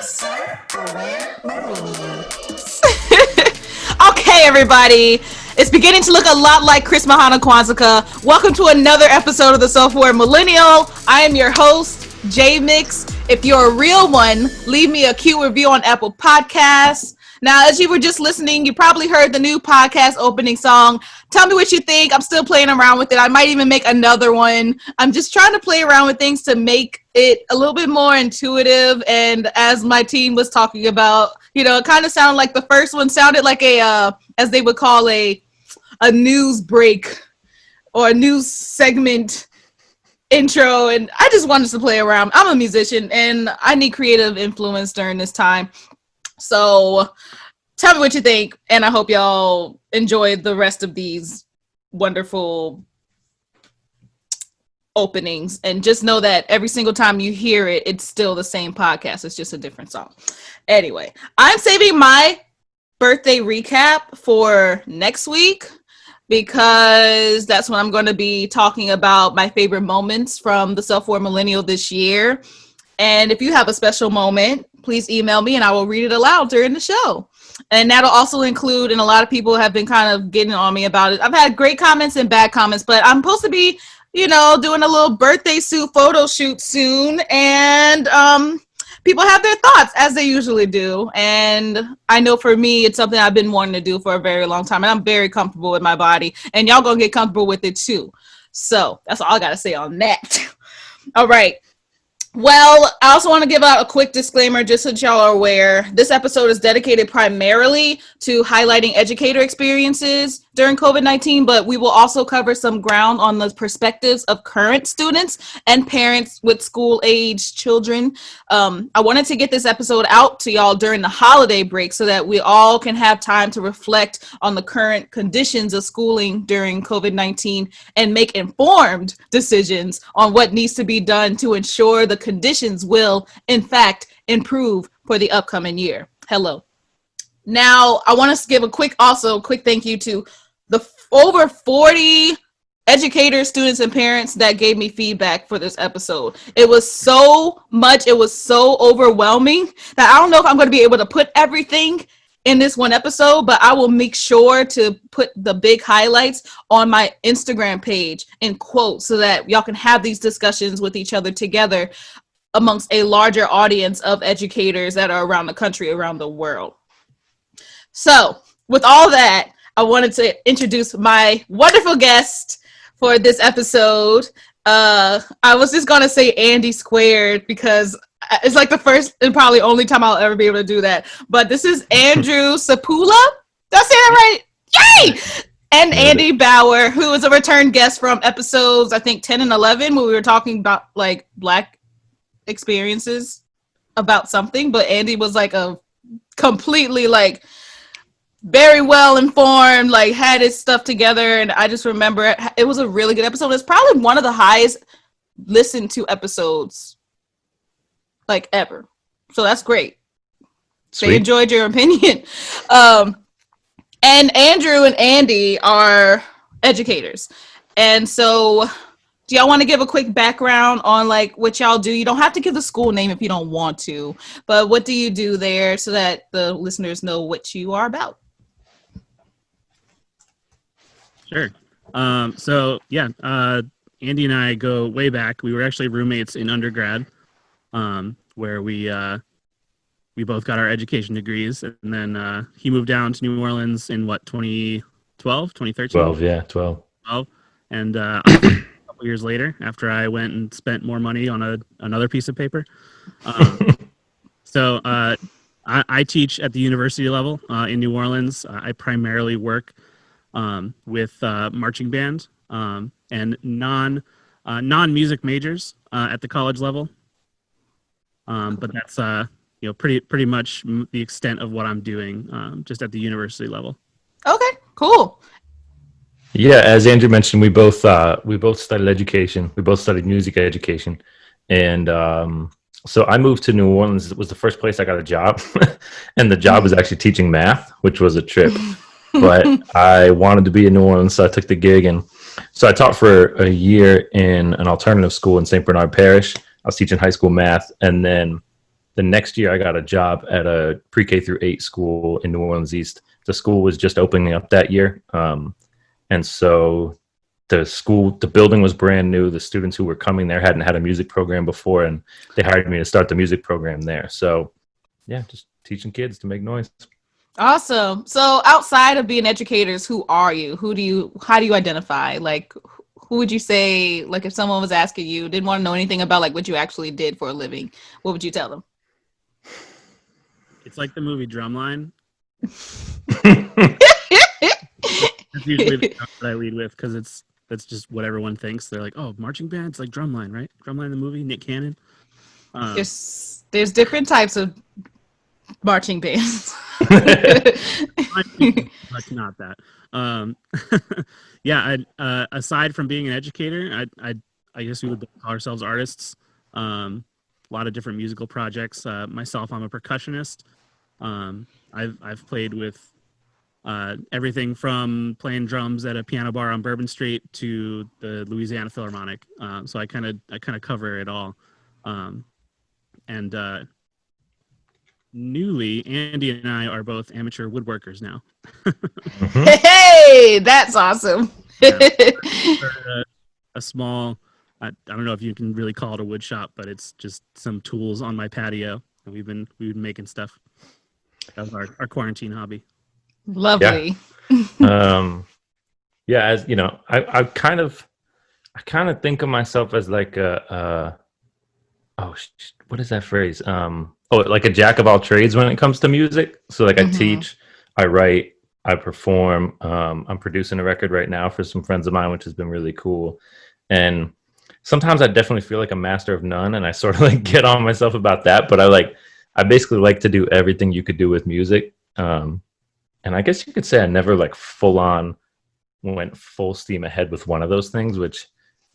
Okay, everybody. It's beginning to look a lot like Chris Mahana Kwanzaa. Welcome to another episode of the Self-Aware Millennial. I am your host, J.Mix. If you're a real one, leave me a cute review on Apple Podcasts. Now, as you were just listening, you probably heard the new podcast opening song. Tell me what you think. I'm still playing around with it. I might even make another one. I'm just trying to play around with things to make it a little bit more intuitive. And as my team was talking about, you know, it kind of sounded like the first one sounded like a, as they would call a news break or a news segment intro. And I just wanted to play around. I'm a musician and I need creative influence during this time. So tell me what you think, and I hope y'all enjoy the rest of these wonderful openings. And just know that every single time you hear it, it's still the same podcast. It's just a different song. Anyway, I'm saving my birthday recap for next week because that's when I'm going to be talking about my favorite moments from the Self-Aware Millennial this year. And if you have a special moment, please email me and I will read it aloud during the show. And that'll also include, and a lot of people have been kind of getting on me about it. I've had great comments and bad comments, but I'm supposed to be, you know, doing a little birthday suit photo shoot soon. And people have their thoughts as they usually do. And I know for me, it's something I've been wanting to do for a very long time. And I'm very comfortable with my body. And y'all gonna get comfortable with it too. So that's all I gotta say on that. All right. Well, I also want to give out a quick disclaimer just so y'all are aware. This episode is dedicated primarily to highlighting educator experiences during COVID-19, but we will also cover some ground on the perspectives of current students and parents with school-age children. I wanted to get this episode out to y'all during the holiday break so that we all can have time to reflect on the current conditions of schooling during COVID-19 and make informed decisions on what needs to be done to ensure the conditions will, in fact, improve for the upcoming year. Hello. Now, I want to give a quick thank you to the over 40 educators, students, and parents that gave me feedback for this episode. It was so much, it was so overwhelming that I don't know if I'm going to be able to put everything in this one episode, but I will make sure to put the big highlights on my Instagram page in quotes so that y'all can have these discussions with each other together amongst a larger audience of educators that are around the country, around the world. So with all that, I wanted to introduce my wonderful guest for this episode. I was just going to say Andy squared because it's like the first and probably only time I'll ever be able to do that. But this is Andrew Szypula. Did I say that right? Yay! And Andy Bower, who is a return guest from episodes, I think 10 and 11, when we were talking about like Black experiences about something. But Andy was like a completely like very well informed, like had his stuff together. And I just remember it was a really good episode. It's probably one of the highest listened to episodes like ever. So that's great. Sweet. They enjoyed your opinion. And Andrew and Andy are educators. And so do y'all want to give a quick background on like what y'all do? You don't have to give the school name if you don't want to, but what do you do there so that the listeners know what you are about? Sure. Andy and I go way back. We were actually roommates in undergrad, where we both got our education degrees, and then he moved down to New Orleans in 2012, 2013? 12, yeah, 12. 12. And a couple years later, after I went and spent more money on another piece of paper. I teach at the university level in New Orleans. I primarily work with marching band and non-music majors at the college level. But that's pretty much the extent of what I'm doing just at the university level. Okay, cool. Yeah, as Andrew mentioned, we both studied education. We both studied music education, and so I moved to New Orleans. It was the first place I got a job, and the job was actually teaching math, which was a trip. But I wanted to be in New Orleans, so I took the gig, and so I taught for a year in an alternative school in St. Bernard Parish. I was teaching high school math, and then the next year I got a job at a pre-K through 8 school in New Orleans East. The school was just opening up that year. And so the building was brand new. The students who were coming there hadn't had a music program before, and they hired me to start the music program there. So yeah, just teaching kids to make noise. Awesome. So outside of being educators, who are you? How do you identify? Like, who would you say, like, if someone was asking you, didn't want to know anything about like what you actually did for a living, what would you tell them? It's like the movie Drumline. That's usually the stuff that I lead with, because that's just what everyone thinks. They're like, oh, marching band's like Drumline, right? Drumline the movie, Nick Cannon. There's different types of marching bands. That's not that. Yeah. Aside from being an educator, I guess we would call ourselves artists. A lot of different musical projects. Myself, I'm a percussionist. I've played with everything from playing drums at a piano bar on Bourbon Street to the Louisiana Philharmonic. So I kind of cover it all. And newly, Andy and I are both amateur woodworkers now. Hey, that's awesome. A small, I don't know if you can really call it a wood shop, but it's just some tools on my patio, and we've been making stuff. That was our quarantine hobby. Lovely. Yeah, as you know, I kind of think of myself as like what is that phrase? Like a jack of all trades when it comes to music. So like I teach, I write, I perform. I'm producing a record right now for some friends of mine, which has been really cool. And sometimes I definitely feel like a master of none, and I sort of like get on myself about that. But I basically like to do everything you could do with music. And I guess you could say I never like went full steam ahead with one of those things, which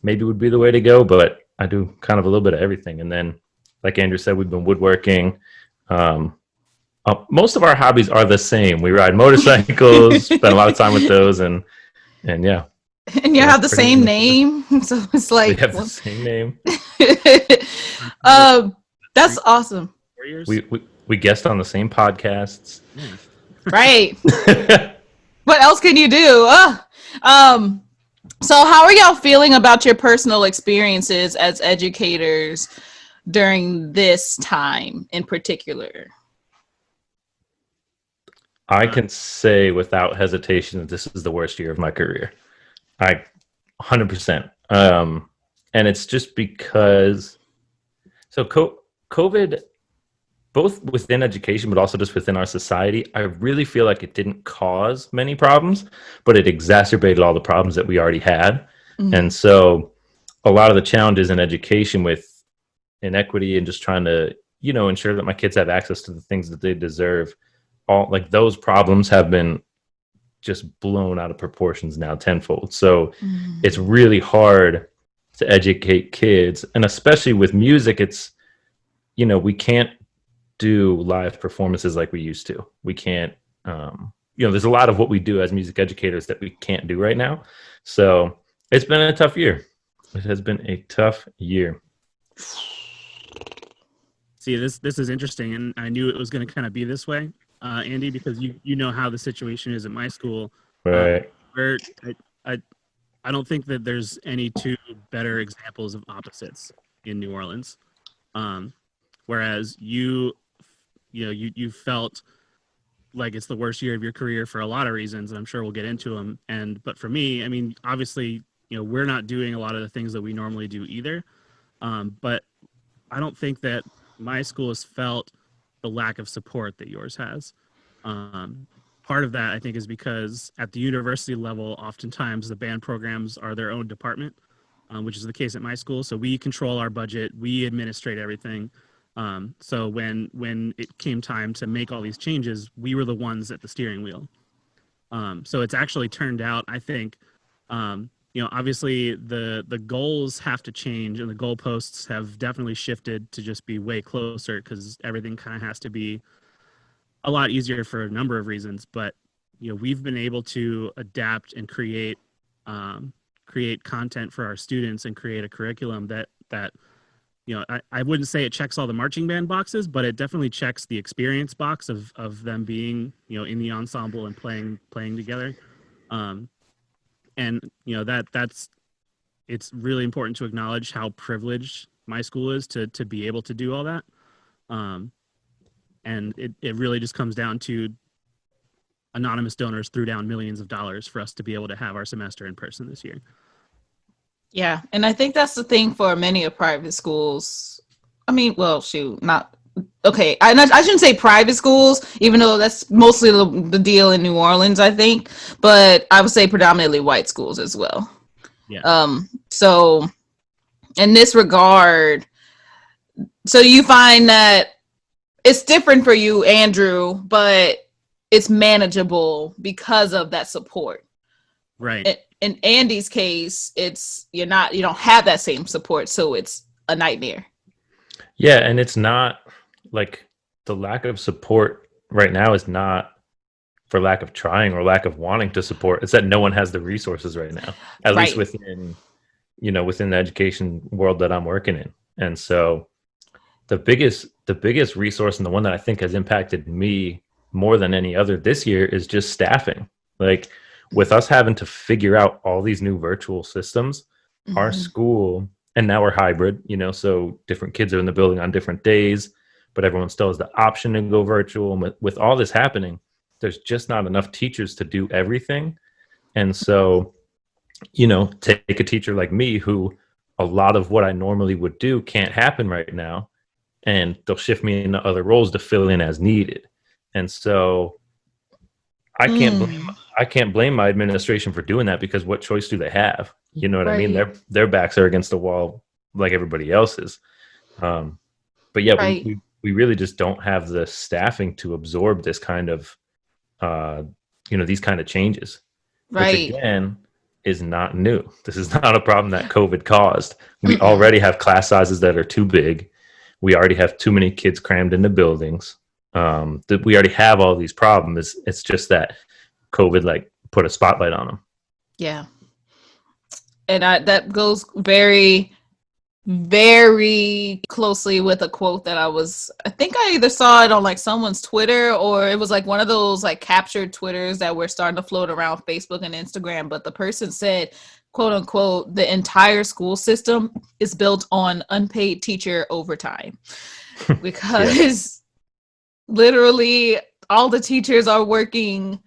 maybe would be the way to go. But I do kind of a little bit of everything. And then, like Andrew said, we've been woodworking. Most of our hobbies are the same. We ride motorcycles, spend a lot of time with those, and yeah. And you have the same name, so it's like we have the same name. That's awesome. We guest on the same podcasts. Right. What else can you do? So how are y'all feeling about your personal experiences as educators during this time in particular? I can say without hesitation that this is the worst year of my career. 100%. And it's just because, COVID, both within education, but also just within our society, I really feel like it didn't cause many problems, but it exacerbated all the problems that we already had. And so a lot of the challenges in education with inequity and just trying to, ensure that my kids have access to the things that they deserve, all like those problems have been just blown out of proportions now tenfold. So it's really hard to educate kids. And especially with music, it's, we can't do live performances like we used to. We can't, there's a lot of what we do as music educators that we can't do right now. So it's been a tough year. It has been a tough year. See, this is interesting, and I knew it was going to kind of be this way, Andy, because you know how the situation is at my school. Right. Where I don't think that there's any two better examples of opposites in New Orleans. Whereas you felt like it's the worst year of your career for a lot of reasons, and I'm sure we'll get into them. But for me, I mean, obviously, we're not doing a lot of the things that we normally do either. But I don't think that my school has felt the lack of support that yours has. Part of that, I think, is because at the university level, oftentimes the band programs are their own department, which is the case at my school. So we control our budget, we administrate everything. So when it came time to make all these changes, we were the ones at the steering wheel. So it's actually turned out, I think, obviously the goals have to change, and the goalposts have definitely shifted to just be way closer, because everything kind of has to be a lot easier for a number of reasons. But we've been able to adapt and create content for our students and create a curriculum that I wouldn't say it checks all the marching band boxes, but it definitely checks the experience box of them being, in the ensemble and playing together. And that's it's really important to acknowledge how privileged my school is to be able to do all that. And it really just comes down to anonymous donors threw down millions of dollars for us to be able to have our semester in person this year. Yeah, and I think that's the thing for many of private schools. I mean, well, shoot, not okay. I shouldn't say private schools, even though that's mostly the deal in New Orleans, I think. But I would say predominantly white schools as well. Yeah. So in this regard, so you find that it's different for you, Andrew, but it's manageable because of that support. Right. In Andy's case, you don't have that same support, so it's a nightmare. Yeah, and it's not like the lack of support right now is not for lack of trying or lack of wanting to support. It's that no one has the resources right now, at least within the education world that I'm working in. And so the biggest resource, and the one that I think has impacted me more than any other this year, is just staffing. Like, with us having to figure out all these new virtual systems, our school, and now we're hybrid, so different kids are in the building on different days, but everyone still has the option to go virtual. And with all this happening, there's just not enough teachers to do everything. And so, take a teacher like me, who a lot of what I normally would do can't happen right now, and they'll shift me into other roles to fill in as needed. And so I can't blame my administration for doing that, because what choice do they have? You know what I mean? Their backs are against the wall like everybody else's. But yeah, we really just don't have the staffing to absorb this kind of, these kind of changes. Right. Which again is not new. This is not a problem that COVID caused. We already have class sizes that are too big. We already have too many kids crammed into buildings. That we already have all these problems. It's just that COVID put a spotlight on them. Yeah. And that goes very, very closely with a quote that I think I either saw it on someone's Twitter, or it was one of those captured Twitters that were starting to float around Facebook and Instagram. But the person said, quote unquote, the entire school system is built on unpaid teacher overtime. Because literally all the teachers are working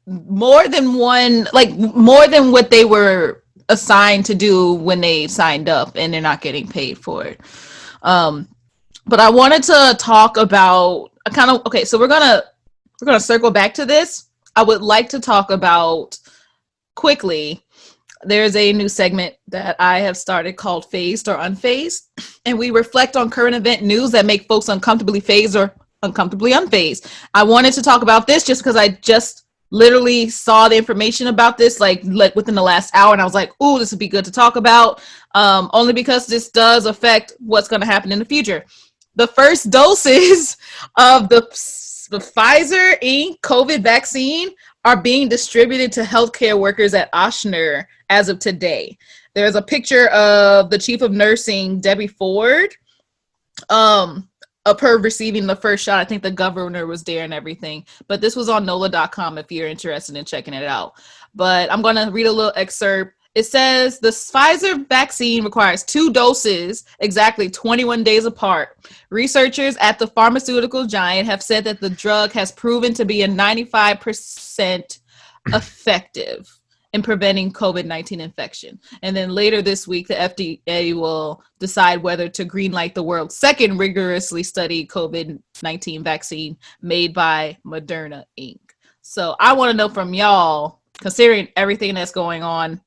more than what they were assigned to do when they signed up, and they're not getting paid for it. But I wanted to talk about so we're gonna circle back to this. I would like to talk about quickly, there's a new segment that I have started called Phased or Unfazed, and we reflect on current event news that make folks uncomfortably phased or uncomfortably unfazed. I wanted to talk about this just because I just literally saw the information about this within the last hour, and I was like, "Ooh, this would be good to talk about." Only because this does affect what's going to happen in the future. The first doses of the Pfizer Inc. COVID vaccine are being distributed to healthcare workers at Ochsner as of today. There's a picture of the chief of nursing, Debbie Ford, of her receiving the first shot. I think the governor was there and everything. But this was on NOLA.com if you're interested in checking it out. But I'm going to read a little excerpt. It says the Pfizer vaccine requires 2 doses exactly 21 days apart. Researchers at the pharmaceutical giant have said that the drug has proven to be a 95% effective in preventing COVID-19 infection. And then later this week, the FDA will decide whether to greenlight the world's second rigorously studied COVID-19 vaccine made by Moderna Inc. So I want to know from y'all, considering everything that's going on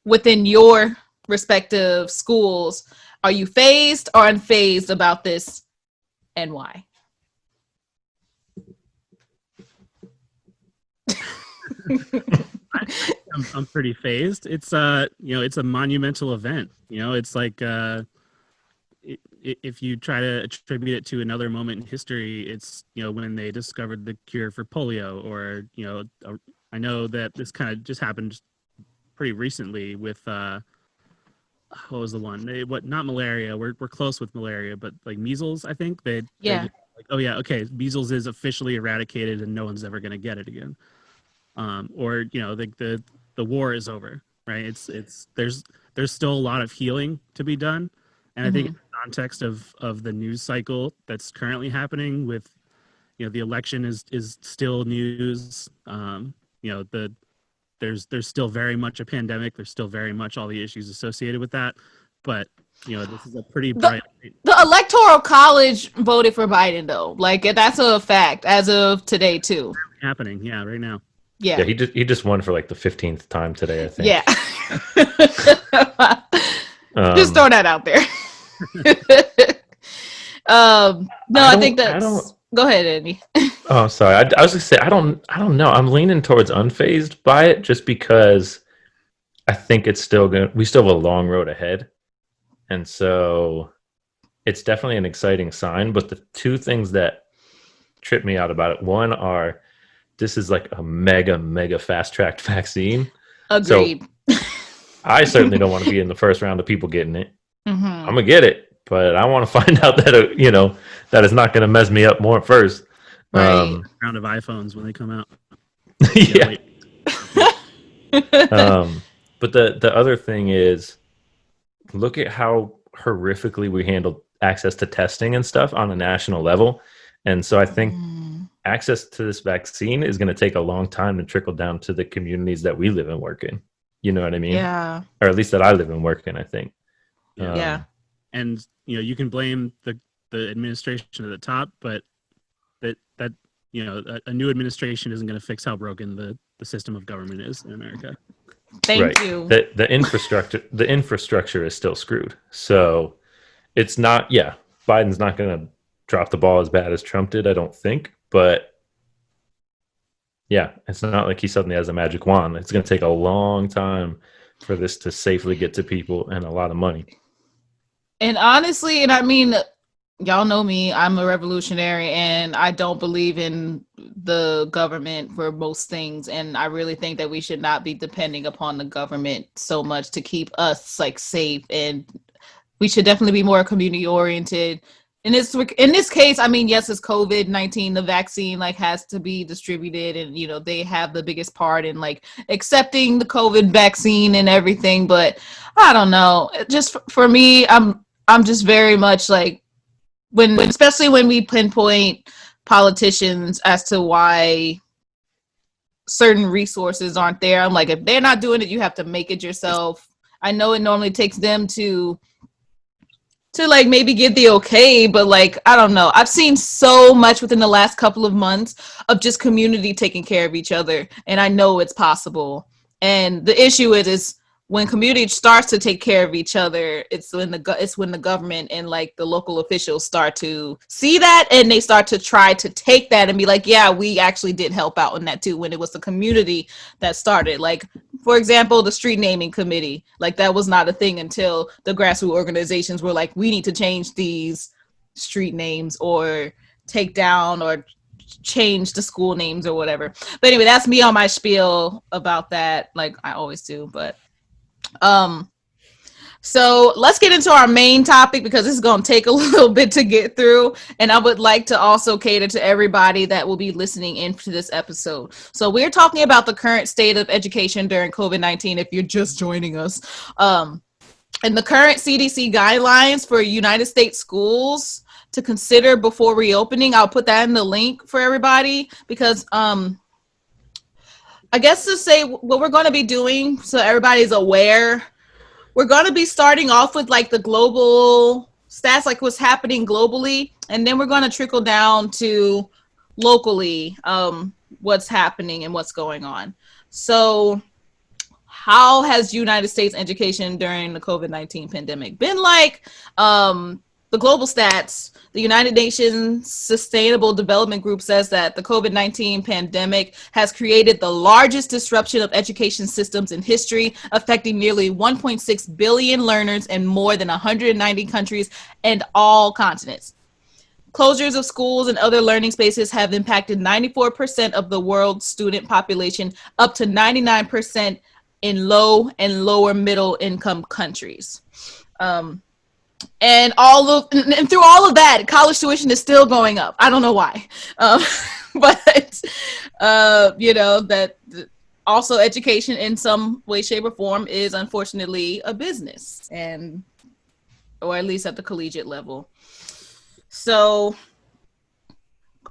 within your respective schools, are you phased or unfazed about this, and why? I'm pretty phased. It's it's a monumental event. It's like if you try to attribute it to another moment in history, it's when they discovered the cure for polio, or I know that this kind of just happened pretty recently with what was the one? Not malaria. We're close with malaria, but like measles, I think they Yeah. just like, oh yeah, okay, measles is officially eradicated and no one's ever going to get it again. Or the war is over, right? It's there's still a lot of healing to be done, and I think in the context of the news cycle that's currently happening with the election is still news. There's still very much a pandemic. There's still very much all the issues associated with that, but this is a pretty bright. The Electoral College voted for Biden, though. Like, that's a fact as of today too. Happening, yeah, right now. Yeah, he just won for like the 15th time today, I think. Yeah. Just throw that out there. No, I think that's. Go ahead, Andy. Oh, sorry. I was gonna say I don't know. I'm leaning towards unfazed by it just because I think it's still we still have a long road ahead, and so it's definitely an exciting sign. But the two things that trip me out about it, one are this is like a mega fast tracked vaccine. Agreed. So I certainly don't want to be in the first round of people getting it. Mm-hmm. I'm gonna get it. But I want to find out that that is not going to mess me up more first. Right. Round of iPhones when they come out. Yeah. But the other thing is, look at how horrifically we handled access to testing and stuff on a national level, and so I think access to this vaccine is going to take a long time to trickle down to the communities that we live and work in. You know what I mean? Yeah. Or at least that I live and work in. I think. Yeah. And you can blame the administration at the top, but that a new administration isn't going to fix how broken the system of government is in America. Thank you. The infrastructure is still screwed. So it's not. Yeah, Biden's not going to drop the ball as bad as Trump did, I don't think. But yeah, it's not like he suddenly has a magic wand. It's going to take a long time for this to safely get to people and a lot of money. And honestly, and I mean, y'all know me, I'm a revolutionary and I don't believe in the government for most things. And I really think that we should not be depending upon the government so much to keep us like safe. And we should definitely be more community oriented. In this case, I mean, yes, it's COVID-19, the vaccine like has to be distributed and, they have the biggest part in like accepting the COVID vaccine and everything. But I don't know, just for me, I'm just very much like especially when we pinpoint politicians as to why certain resources aren't there. I'm like, if they're not doing it, you have to make it yourself. I know it normally takes them to like maybe get the okay, but like, I don't know. I've seen so much within the last couple of months of just community taking care of each other. And I know it's possible. And the issue is when community starts to take care of each other, it's when the government and like the local officials start to see that and they start to try to take that and be like, yeah, we actually did help out in that too, when it was the community that started. Like, for example, the street naming committee, like that was not a thing until the grassroots organizations were like, we need to change these street names or take down or change the school names or whatever. But anyway, that's me on my spiel about that, like I always do. But so let's get into our main topic because this is going to take a little bit to get through. And I would like to also cater to everybody that will be listening into this episode. So we're talking about the current state of education during COVID-19. If you're just joining us, and the current CDC guidelines for United States schools to consider before reopening. I'll put that in the link for everybody because, I guess to say what we're going to be doing so everybody's aware, we're going to be starting off with like the global stats, like what's happening globally, and then we're going to trickle down to locally what's happening and what's going on. So how has United States education during the COVID-19 pandemic been like? The global stats, the United Nations Sustainable Development Group says that the COVID-19 pandemic has created the largest disruption of education systems in history, affecting nearly 1.6 billion learners in more than 190 countries and all continents. Closures of schools and other learning spaces have impacted 94% of the world's student population, up to 99% in low and lower middle income countries. And through all of that, college tuition is still going up. I don't know why, but that also education in some way, shape, or form is unfortunately a business, or at least at the collegiate level. So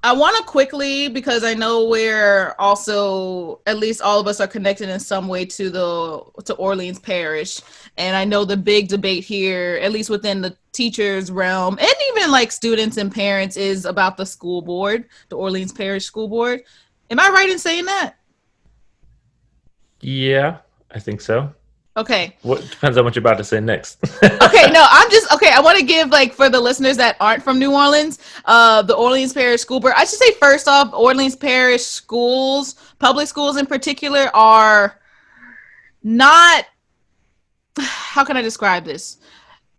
I want to quickly, because I know we're also, at least all of us are connected in some way to Orleans Parish. And I know the big debate here, at least within the teachers realm, and even like students and parents, is about the school board, the Orleans Parish School Board. Am I right in saying that? Yeah, I think so. Okay. What depends on what you're about to say next. Okay, no, I want to give, like, for the listeners that aren't from New Orleans, the Orleans Parish School Board. I should say first off, Orleans Parish schools, public schools in particular, are not, how can I describe this?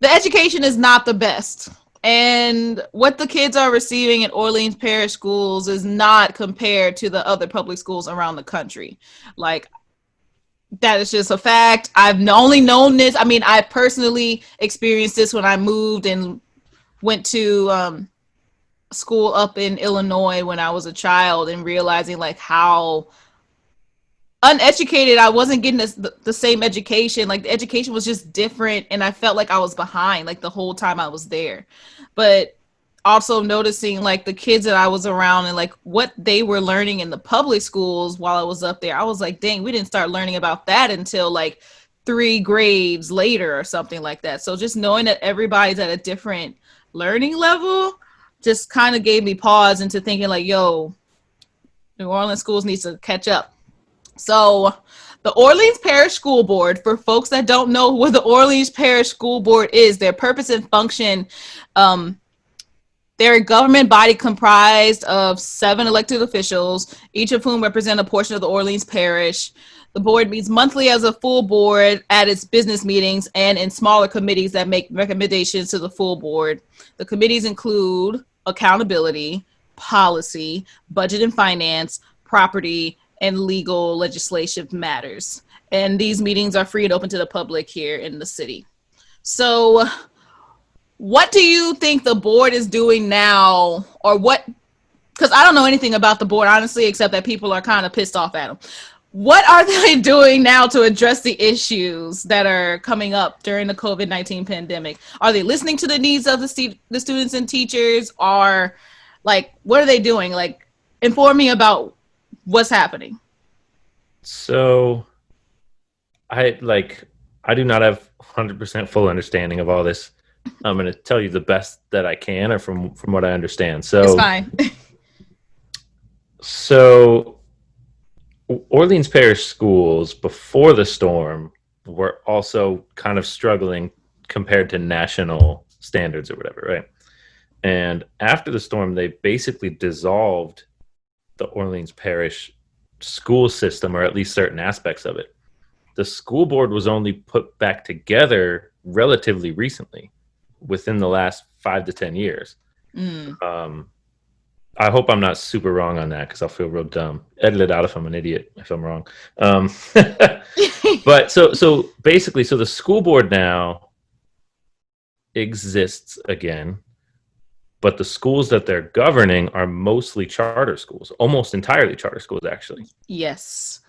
The education is not the best. And what the kids are receiving in Orleans Parish schools is not compared to the other public schools around the country. Like, that is just a fact. I've only known this. I mean, I personally experienced this when I moved and went to school up in Illinois when I was a child, and realizing like how uneducated I wasn't getting the same education. Like, the education was just different, and I felt like I was behind like the whole time I was there. But also noticing like the kids that I was around and like what they were learning in the public schools while I was up there, I was like, dang, we didn't start learning about that until like 3 grades later or something like that. So just knowing that everybody's at a different learning level just kind of gave me pause into thinking like, yo, New Orleans schools needs to catch up. So the Orleans Parish School Board, for folks that don't know what the Orleans Parish School Board is, their purpose and function, they're a government body comprised of 7 elected officials, each of whom represent a portion of the Orleans Parish. The board meets monthly as a full board at its business meetings and in smaller committees that make recommendations to the full board. The committees include accountability, policy, budget and finance, property, and legal legislative matters. And these meetings are free and open to the public here in the city. So what do you think the board is doing now, or what, because I don't know anything about the board, honestly, except that people are kind of pissed off at them. What are they doing now to address the issues that are coming up during the COVID-19 pandemic? Are they listening to the needs of the students and teachers? Or like, what are they doing? Like, inform me about what's happening. So I do not have 100% full understanding of all this. I'm going to tell you the best that I can, or from what I understand. So it's fine. So Orleans Parish schools before the storm were also kind of struggling compared to national standards or whatever, right? And after the storm, they basically dissolved the Orleans Parish school system, or at least certain aspects of it. The school board was only put back together relatively recently, within the last 5 to 10 years. I hope I'm not super wrong on that, because I'll feel real dumb. Edit it out if I'm an idiot, if I'm wrong. But so basically, so the school board now exists again, but the schools that they're governing are mostly charter schools, almost entirely charter schools, actually. Yes.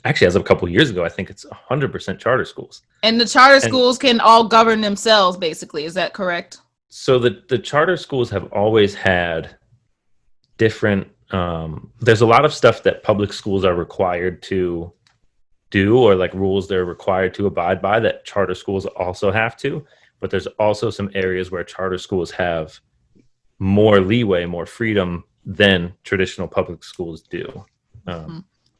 Actually, as of a couple of years ago, I think it's 100% charter schools. And the charter schools can all govern themselves, basically. Is that correct? So the charter schools have always had different, there's a lot of stuff that public schools are required to do, or like rules they're required to abide by, that charter schools also have to. But there's also some areas where charter schools have more leeway, more freedom than traditional public schools do.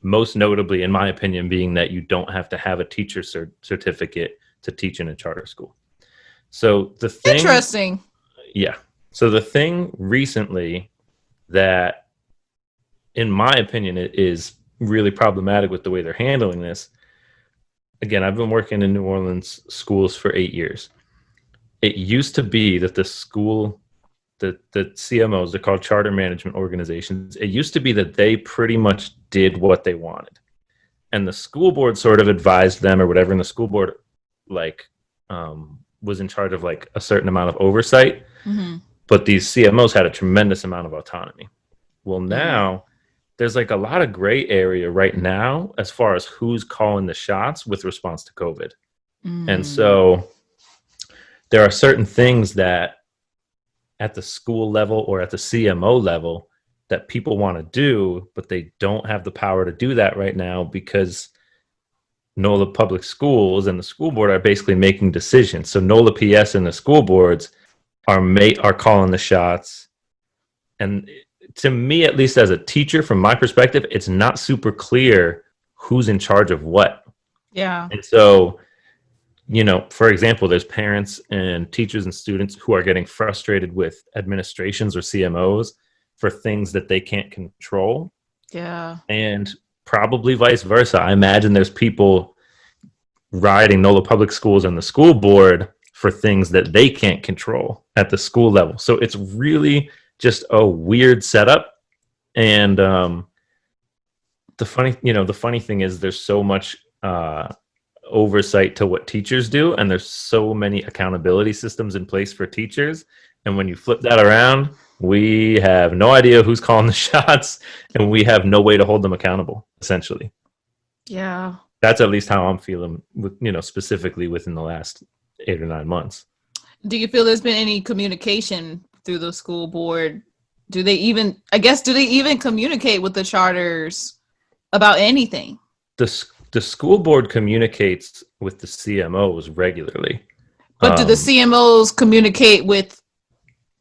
Most notably, in my opinion, being that you don't have to have a teacher certificate to teach in a charter school. So the thing, interesting. Yeah. So the thing recently that, in my opinion, it is really problematic with the way they're handling this. Again, I've been working in New Orleans schools for 8 years. It used to be that the school, the CMOs, they're called charter management organizations. It used to be that they pretty much did what they wanted. and the school board sort of advised them or whatever, and the school board like was in charge of like a certain amount of oversight, but these CMOs had a tremendous amount of autonomy. Well, now there's like a lot of gray area right now as far as who's calling the shots with response to COVID. And so there are certain things that at the school level or at the CMO level that people want to do, but they don't have the power to do that right now because NOLA public schools and the school board are basically making decisions. So NOLA PS and the school boards are calling the shots. And to me, at least as a teacher, from my perspective, it's not super clear who's in charge of what. Yeah. And so, you know, for example, there's parents and teachers and students who are getting frustrated with administrations or CMOs for things that they can't control. Yeah. And probably vice versa. I imagine there's people riding NOLA public schools and the school board for things that they can't control at the school level. So it's really just a weird setup. And the funny thing is there's so much oversight to what teachers do, and there's so many accountability systems in place for teachers. And when you flip that around, we have no idea who's calling the shots, and we have no way to hold them accountable, essentially. Yeah. That's at least how I'm feeling with, you know, specifically within the last 8 or 9 months. Do you feel there's been any communication through the school board? Do they even communicate with the charters about anything? The school board communicates with the CMOs regularly. But do the CMOs communicate with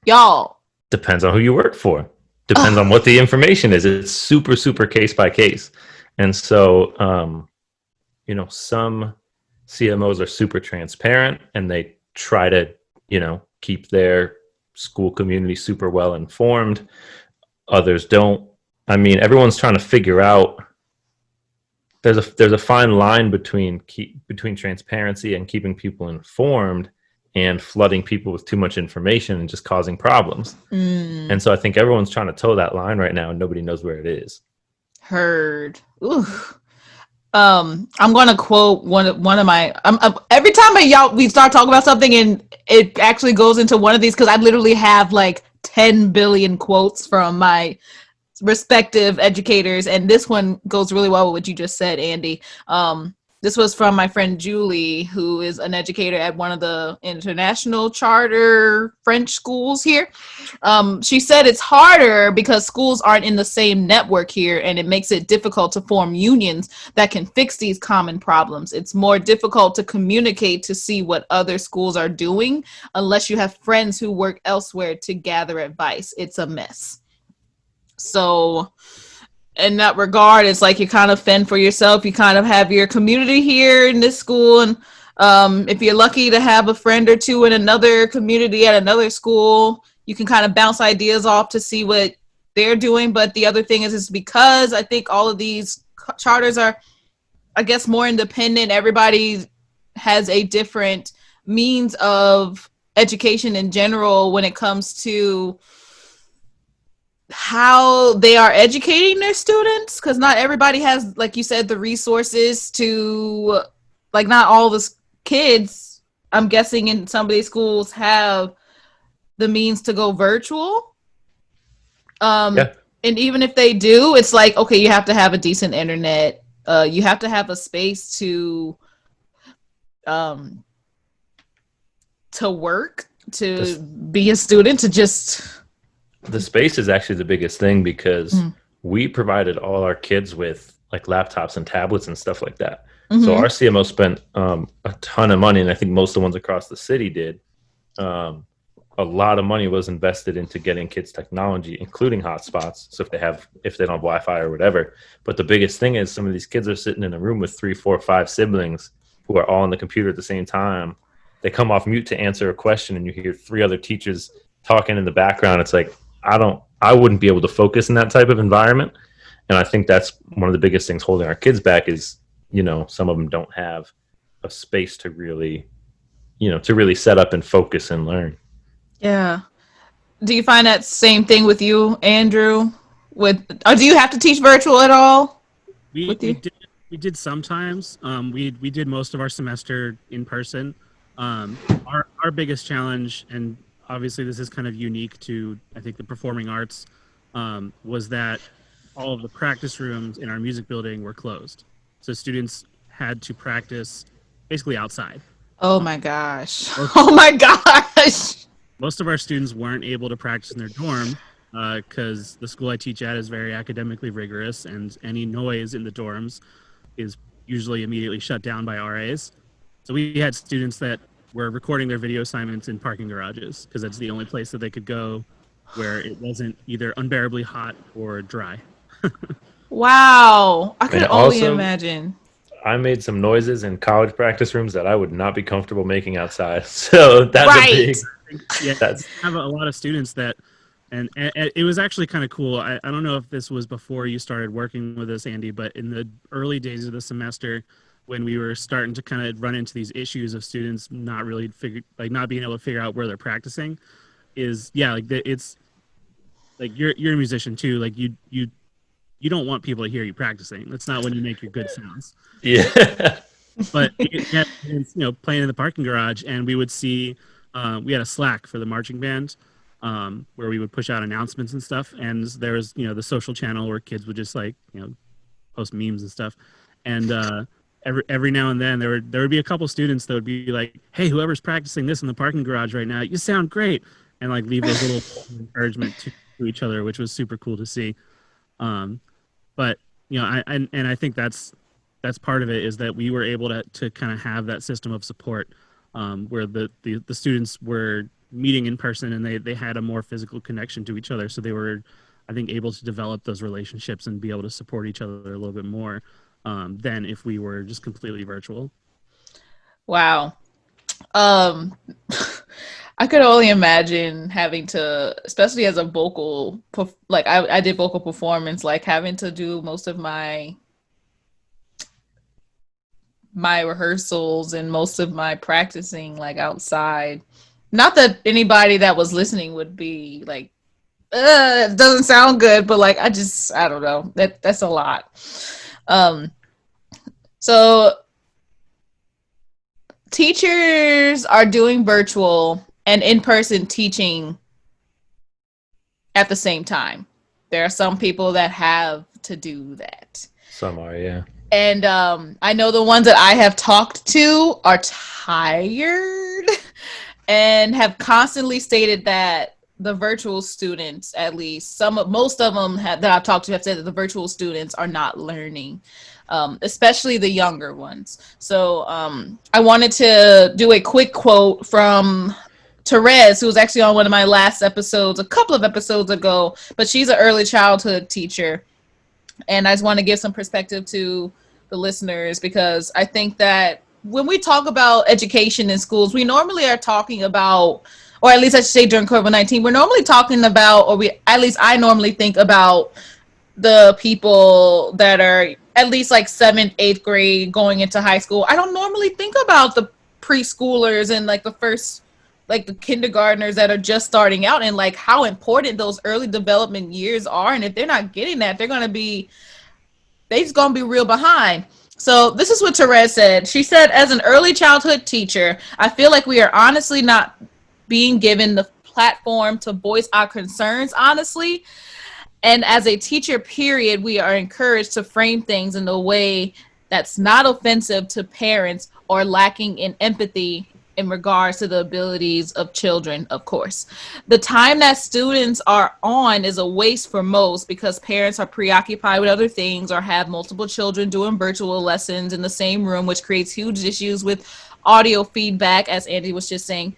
y'all? Depends on who you work for. Depends on what the information is. It's super, super case by case. And so, you know, some CMOs are super transparent and they try to, you know, keep their school community super well informed. Others don't. I mean, everyone's trying to figure out. There's a fine line between transparency and keeping people informed and flooding people with too much information and just causing problems. And so I think everyone's trying to toe that line right now and nobody knows where it is. Heard. Ooh. I'm gonna quote one of my. Every time we start talking about something and it actually goes into one of these, because I literally have like 10 billion quotes from my respective educators, and this one goes really well with what you just said, Andy. This was from my friend Julie, who is an educator at one of the international charter French schools here. She said it's harder because schools aren't in the same network here, and it makes it difficult to form unions that can fix these common problems. It's more difficult to communicate to see what other schools are doing unless you have friends who work elsewhere to gather advice. It's a mess. So in that regard, it's like you kind of fend for yourself. You kind of have your community here in this school, and if you're lucky to have a friend or two in another community at another school, you can kind of bounce ideas off to see what they're doing. But the other thing is because I think all of these charters are, I guess, more independent. Everybody has a different means of education in general when it comes to how they are educating their students, because not everybody has, like you said, the resources to, like, not all the kids, I'm guessing, in some of these schools have the means to go virtual. Yeah. And even if they do, it's like, okay, you have to have a decent internet. You have to have a space to work, to be a student, to just... The space is actually the biggest thing because we provided all our kids with like laptops and tablets and stuff like that. So our CMO spent a ton of money, and I think most of the ones across the city did. A lot of money was invested into getting kids technology, including hotspots. So if they don't have Wi-Fi or whatever. But the biggest thing is some of these kids are sitting in a room with 3, 4, 5 siblings who are all on the computer at the same time. They come off mute to answer a question, and you hear 3 other teachers talking in the background. It's like, I wouldn't be able to focus in that type of environment. And I think that's one of the biggest things holding our kids back is, you know, some of them don't have a space to really, you know, to really set up and focus and learn. Yeah. Do you find that same thing with you, Andrew? Or do you have to teach virtual at all? We We did sometimes. We did most of our semester in person. Our biggest challenge, and obviously this is kind of unique to I think the performing arts, was that all of the practice rooms in our music building were closed, so students had to practice basically outside. Oh my gosh. Most, Oh my gosh. most of our students weren't able to practice in their dorm because the school I teach at is very academically rigorous, and any noise in the dorms is usually immediately shut down by RAs. So we had students that were recording their video assignments in parking garages because that's the only place that they could go where it wasn't either unbearably hot or dry. Wow. I could And only also, imagine. I made some noises in college practice rooms that I would not be comfortable making outside. So that's Right. a big. Yeah, That's I have a lot of students that, and it was actually kind of cool. I don't know if this was before you started working with us, Andy, but in the early days of the semester, when we were starting to kind of run into these issues of students not really not being able to figure out where they're practicing, it's like you're a musician too. Like you don't want people to hear you practicing. That's not when you make your good sounds. yeah. But playing in the parking garage, and we would see we had a Slack for the marching band where we would push out announcements and stuff, and there was the social channel where kids would just post memes and stuff, and every now and then there would be a couple students that would be like, hey, whoever's practicing this in the parking garage right now, you sound great, and like leave those little encouragement to each other, which was super cool to see. But I think that's part of it, is that we were able to kind of have that system of support where the students were meeting in person, and they had a more physical connection to each other. So they were, I think, able to develop those relationships and be able to support each other a little bit more than if we were just completely virtual. Wow. I could only imagine having to, especially as a vocal, like I did vocal performance, like having to do most of my rehearsals and most of my practicing like outside. Not that anybody that was listening would be like, it doesn't sound good, but like I don't know. That's a lot. So teachers are doing virtual and in-person teaching at the same time. There are some people that have to do that. Some are, yeah. And I know the ones that I have talked to are tired and have constantly stated that the virtual students, at least most of them that I've talked to, have said that the virtual students are not learning, especially the younger ones. So I wanted to do a quick quote from Therese, who was actually on one of my last episodes a couple of episodes ago, but she's an early childhood teacher. And I just want to give some perspective to the listeners, because I think that when we talk about education in schools, we normally are talking about, or at least I should say during COVID-19, we're normally talking about, at least I normally think about the people that are at least like 7th, 8th grade going into high school. I don't normally think about the preschoolers and like the first, like the kindergartners that are just starting out, and like how important those early development years are. And if they're not getting that, they're just gonna be real behind. So this is what Therese said. She said, as an early childhood teacher, I feel like we are honestly not being given the platform to voice our concerns honestly. And as a teacher, period, we are encouraged to frame things in a way that's not offensive to parents or lacking in empathy in regards to the abilities of children, of course. The time that students are on is a waste for most because parents are preoccupied with other things or have multiple children doing virtual lessons in the same room, which creates huge issues with audio feedback, as Andy was just saying.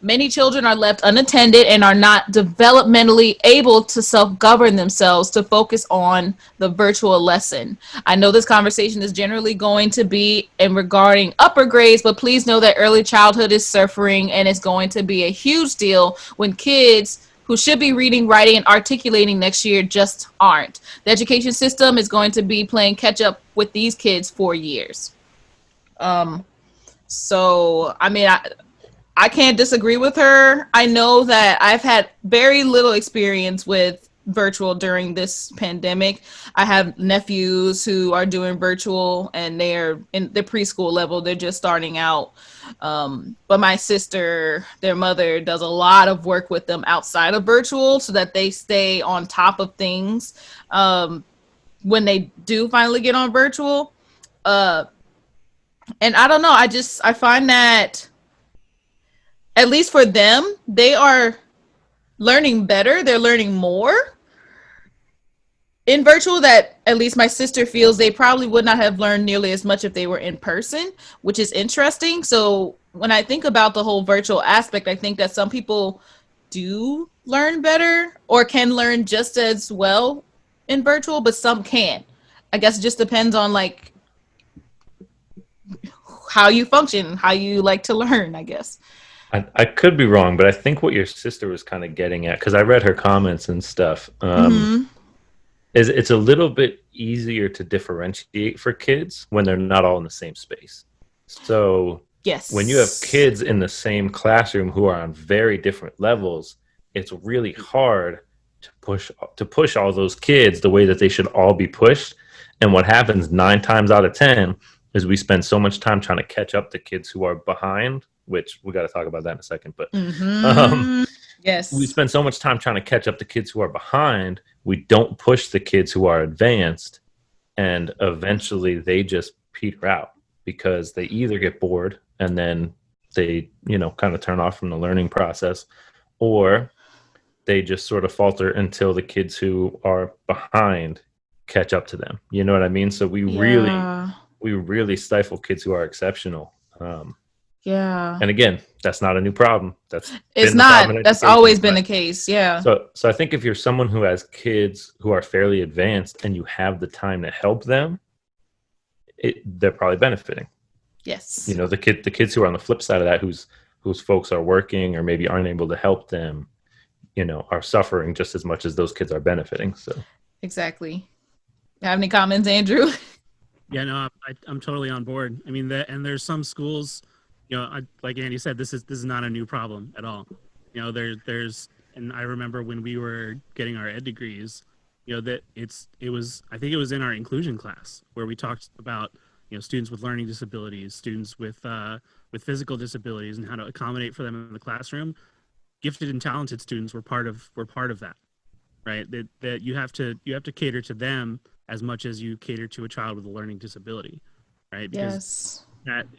Many children are left unattended and are not developmentally able to self-govern themselves to focus on the virtual lesson. I know this conversation is generally going to be in regarding upper grades, but please know that early childhood is suffering, and it's going to be a huge deal when kids who should be reading, writing, and articulating next year just aren't. The education system is going to be playing catch up with these kids for years. So, I mean, I can't disagree with her. I know that I've had very little experience with virtual during this pandemic. I have nephews who are doing virtual, and they're in the preschool level. They're just starting out. But my sister, their mother, does a lot of work with them outside of virtual so that they stay on top of things when they do finally get on virtual. And I don't know, I find that at least for them, they are learning better. They're learning more in virtual that at least my sister feels they probably would not have learned nearly as much if they were in person, which is interesting. So when I think about the whole virtual aspect, I think that some people do learn better or can learn just as well in virtual, but some can't. I guess it just depends on like how you function, how you like to learn, I guess. I could be wrong, but I think what your sister was kind of getting at, because I read her comments and stuff, is it's a little bit easier to differentiate for kids when they're not all in the same space. So Yes. when you have kids in the same classroom who are on very different levels, it's really hard to push all those kids the way that they should all be pushed. And what happens 9 times out of 10 is we spend so much time trying to catch up to kids who are behind, which we got to talk about that in a second. But yes, we spend so much time trying to catch up to kids who are behind. We don't push the kids who are advanced, and eventually they just peter out because they either get bored and then they, kind of turn off from the learning process, or they just sort of falter until the kids who are behind catch up to them. You know what I mean? So we really stifle kids who are exceptional. And again, that's not a new problem. It's not. That's always been the case. Yeah. So I think if you're someone who has kids who are fairly advanced and you have the time to help them, they're probably benefiting. Yes. The kids who are on the flip side of that, whose folks are working or maybe aren't able to help them, are suffering just as much as those kids are benefiting. So exactly. Have any comments, Andrew? Yeah, no, I'm totally on board. I mean, and there's some schools, like Andy said, this is not a new problem at all. There's, and I remember when we were getting our ed degrees, that I think it was in our inclusion class where we talked about, students with learning disabilities, students with physical disabilities, and how to accommodate for them in the classroom. Gifted and talented students were part of that, right? That you have to cater to them as much as you cater to a child with a learning disability, right? Because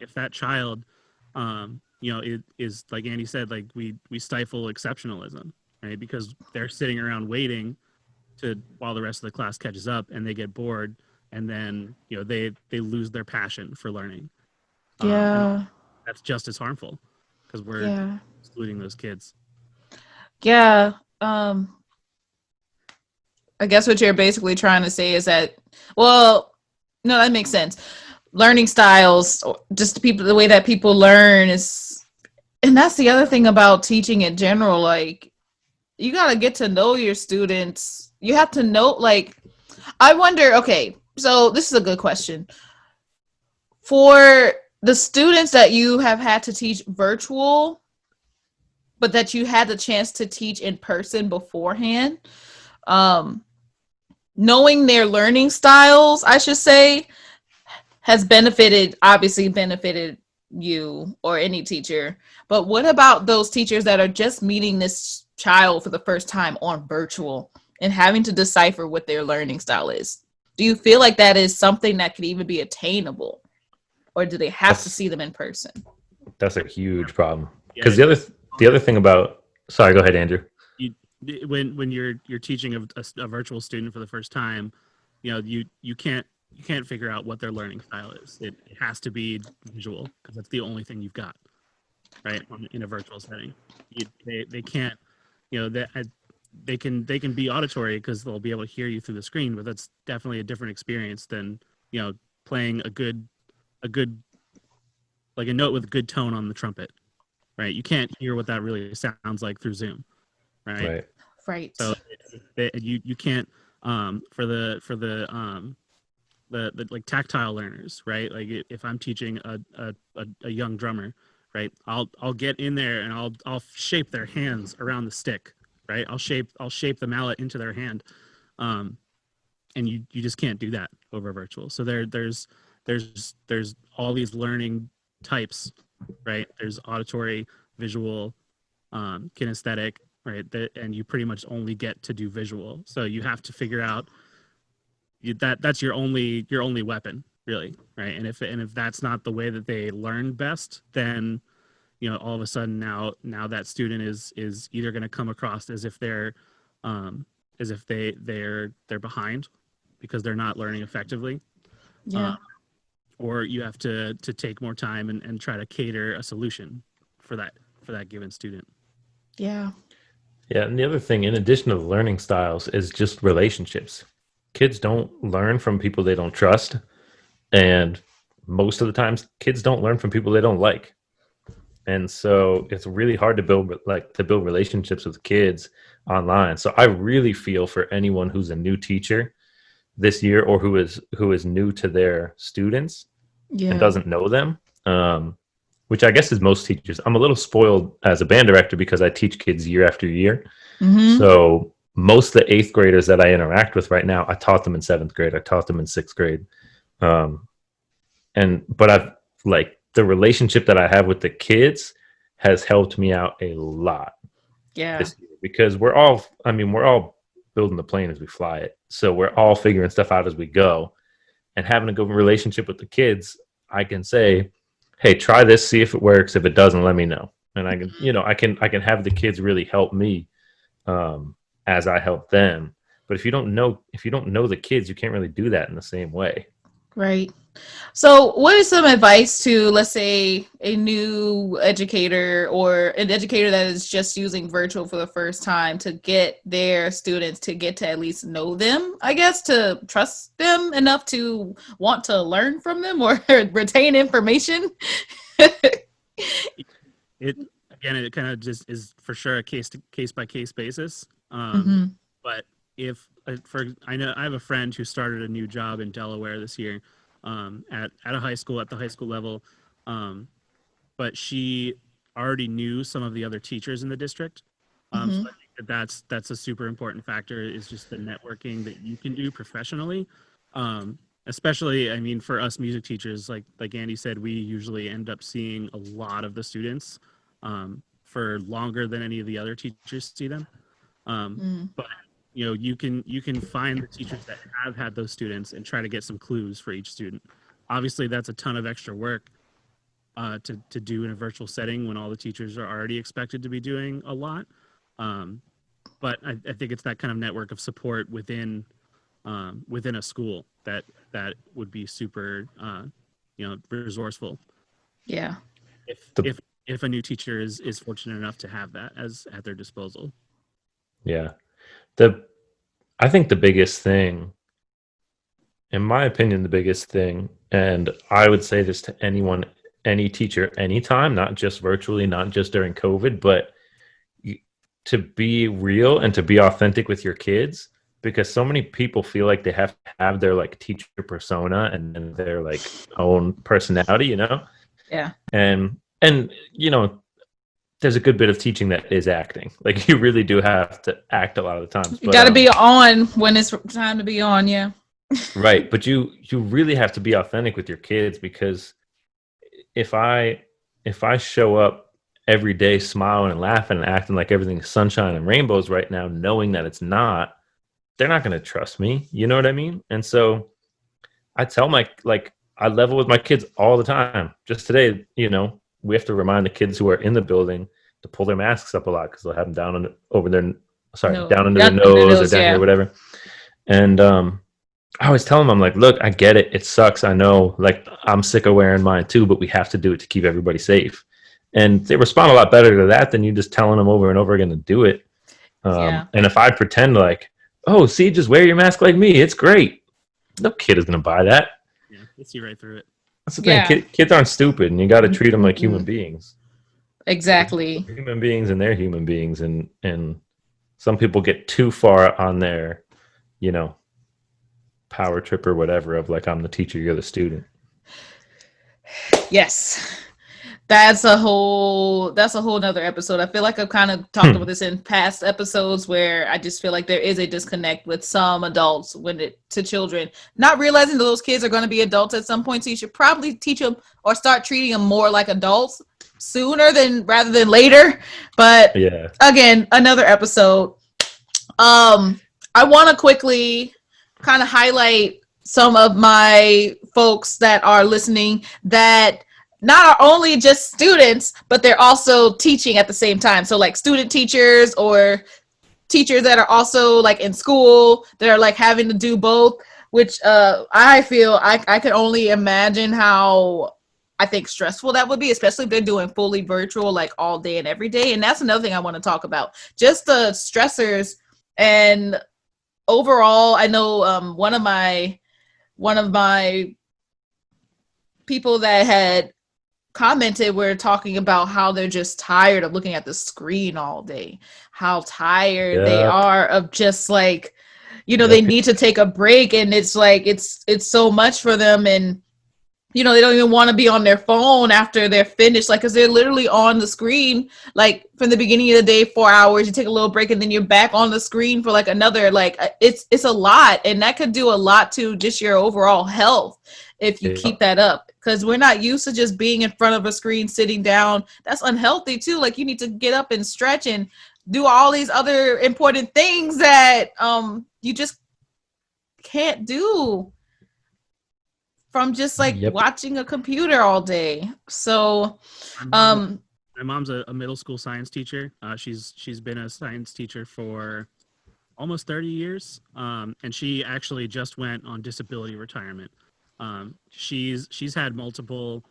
if that child, it is like Andy said, like we stifle exceptionalism, right? Because they're sitting around waiting while the rest of the class catches up, and they get bored, and then they lose their passion for learning. That's just as harmful because we're excluding those kids. Yeah. I guess what you're basically trying to say is that, well, no, that makes sense. Learning styles, just the way that people learn is, and that's the other thing about teaching in general. Like, you got to get to know your students. You have to know, like, I wonder, okay, so this is a good question. For the students that you have had to teach virtual, but that you had the chance to teach in person beforehand, knowing their learning styles, I should say, has obviously benefited you or any teacher. But what about those teachers that are just meeting this child for the first time on virtual and having to decipher what their learning style is? Do you feel like that is something that could even be attainable? Or do they have to see them in person? That's a huge problem. Because the other thing about, sorry, go ahead, Andrew. When you're teaching a virtual student for the first time, you can't figure out what their learning style is. It has to be visual because that's the only thing you've got, right? In a virtual setting, they can't, they can be auditory because they'll be able to hear you through the screen, but that's definitely a different experience than playing a good like a note with a good tone on the trumpet, right? You can't hear what that really sounds like through Zoom. Right. So you can't for the like tactile learners, right? Like if I'm teaching a young drummer, right, I'll get in there and I'll shape their hands around the stick, right? I'll shape the mallet into their hand. And you just can't do that over virtual. So there's all these learning types, right? There's auditory, visual, kinesthetic, right? And you pretty much only get to do visual. So you have to figure out that's your only weapon, really, right? And if that's not the way that they learn best, then all of a sudden now that student is either going to come across as if they're behind because they're not learning effectively. Yeah. Or you have to take more time and try to cater a solution for that given student. Yeah. Yeah, and the other thing, in addition to the learning styles, is just relationships. Kids don't learn from people they don't trust, and most of the times, kids don't learn from people they don't like. And so it's really hard to build relationships with kids online. So I really feel for anyone who's a new teacher this year or who is new to their students and doesn't know them, which I guess is most teachers. I'm a little spoiled as a band director because I teach kids year after year. Mm-hmm. So most of the 8th graders that I interact with right now, I taught them in 7th grade. I taught them in 6th grade. But I've the relationship that I have with the kids has helped me out a lot. Yeah. This year because we're all building the plane as we fly it. So we're all figuring stuff out as we go, and having a good relationship with the kids, I can say, hey, try this, see if it works. If it doesn't, let me know. And I can, I can have the kids really help me, as I help them. But if you don't know the kids, you can't really do that in the same way. Right. So what is some advice to, let's say, a new educator or an educator that is just using virtual for the first time to get their students to get to at least know them, I guess, to trust them enough to want to learn from them or retain information? It kind of just is for sure a case by case basis. But if I know I have a friend who started a new job in Delaware this year. At the high school level, but she already knew some of the other teachers in the district. So I think that's a super important factor, is just the networking that you can do professionally. Especially, for us music teachers, like Andy said, we usually end up seeing a lot of the students for longer than any of the other teachers see them. But you can find the teachers that have had those students and try to get some clues for each student. Obviously, that's a ton of extra work to do in a virtual setting when all the teachers are already expected to be doing a lot. But I think it's that kind of network of support within a school that would be super resourceful. Yeah. If a new teacher is fortunate enough to have that at their disposal. Yeah. I think the biggest thing, in my opinion, and I would say this to anyone, any teacher, anytime, not just virtually, not just during COVID, but to be real and to be authentic with your kids, because so many people feel like they have to have their teacher persona and their own personality, Yeah. And there's a good bit of teaching that is acting. You really do have to act a lot of the times. You got to be on when it's time to be on. Yeah. Right. But you really have to be authentic with your kids, because if I show up every day smiling and laughing and acting like everything's sunshine and rainbows right now, knowing that it's not, they're not going to trust me. You know what I mean? And so I tell I level with my kids all the time. Just today, we have to remind the kids who are in the building to pull their masks up a lot because they'll have them down under their nose or down here, whatever. And I always tell them, I'm like, look, I get it. It sucks. I know, I'm sick of wearing mine too, but we have to do it to keep everybody safe. And they respond a lot better to that than you just telling them over and over again to do it. And if I pretend oh, see, just wear your mask like me, it's great, no kid is going to buy that. Yeah, they see right through it. That's the thing. Kids aren't stupid, and you got to treat them like human beings. Exactly. They're human beings, and they're human beings, and some people get too far on their, power trip or whatever of I'm the teacher, you're the student. Yes. That's a whole nother episode. I feel like I've kind of talked about this in past episodes where I just feel like there is a disconnect with some adults to children, not realizing that those kids are going to be adults at some point. So you should probably teach them or start treating them more like adults sooner rather than later. But Yeah. again, another episode. I want to quickly kind of highlight some of my folks that are listening that not are only just students, but they're also teaching at the same time. So like student teachers or teachers that are also like in school that are like having to do both, which I feel I could only imagine how I think stressful that would be, especially if they're doing fully virtual like all day and every day. And that's another thing I want to talk about. Just the stressors and overall, I know one of my people that had commented were talking about how they're just tired of looking at the screen all day, how tired they Yep. are of just like, Yep. they need to take a break, and it's like it's so much for them, and they don't even want to be on their phone after they're finished, like, because they're literally on the screen like from the beginning of the day, 4 hours, you take a little break, and then you're back on the screen for like another, like it's a lot, and that could do a lot to just your overall health if you keep that up, because we're not used to just being in front of a screen sitting down. That's unhealthy too. Like, you need to get up and stretch and do all these other important things that you just can't do from just like watching a computer all day. So my mom's a middle school science teacher. She's been a science teacher for almost 30 years, and she actually just went on disability retirement. She's had multiple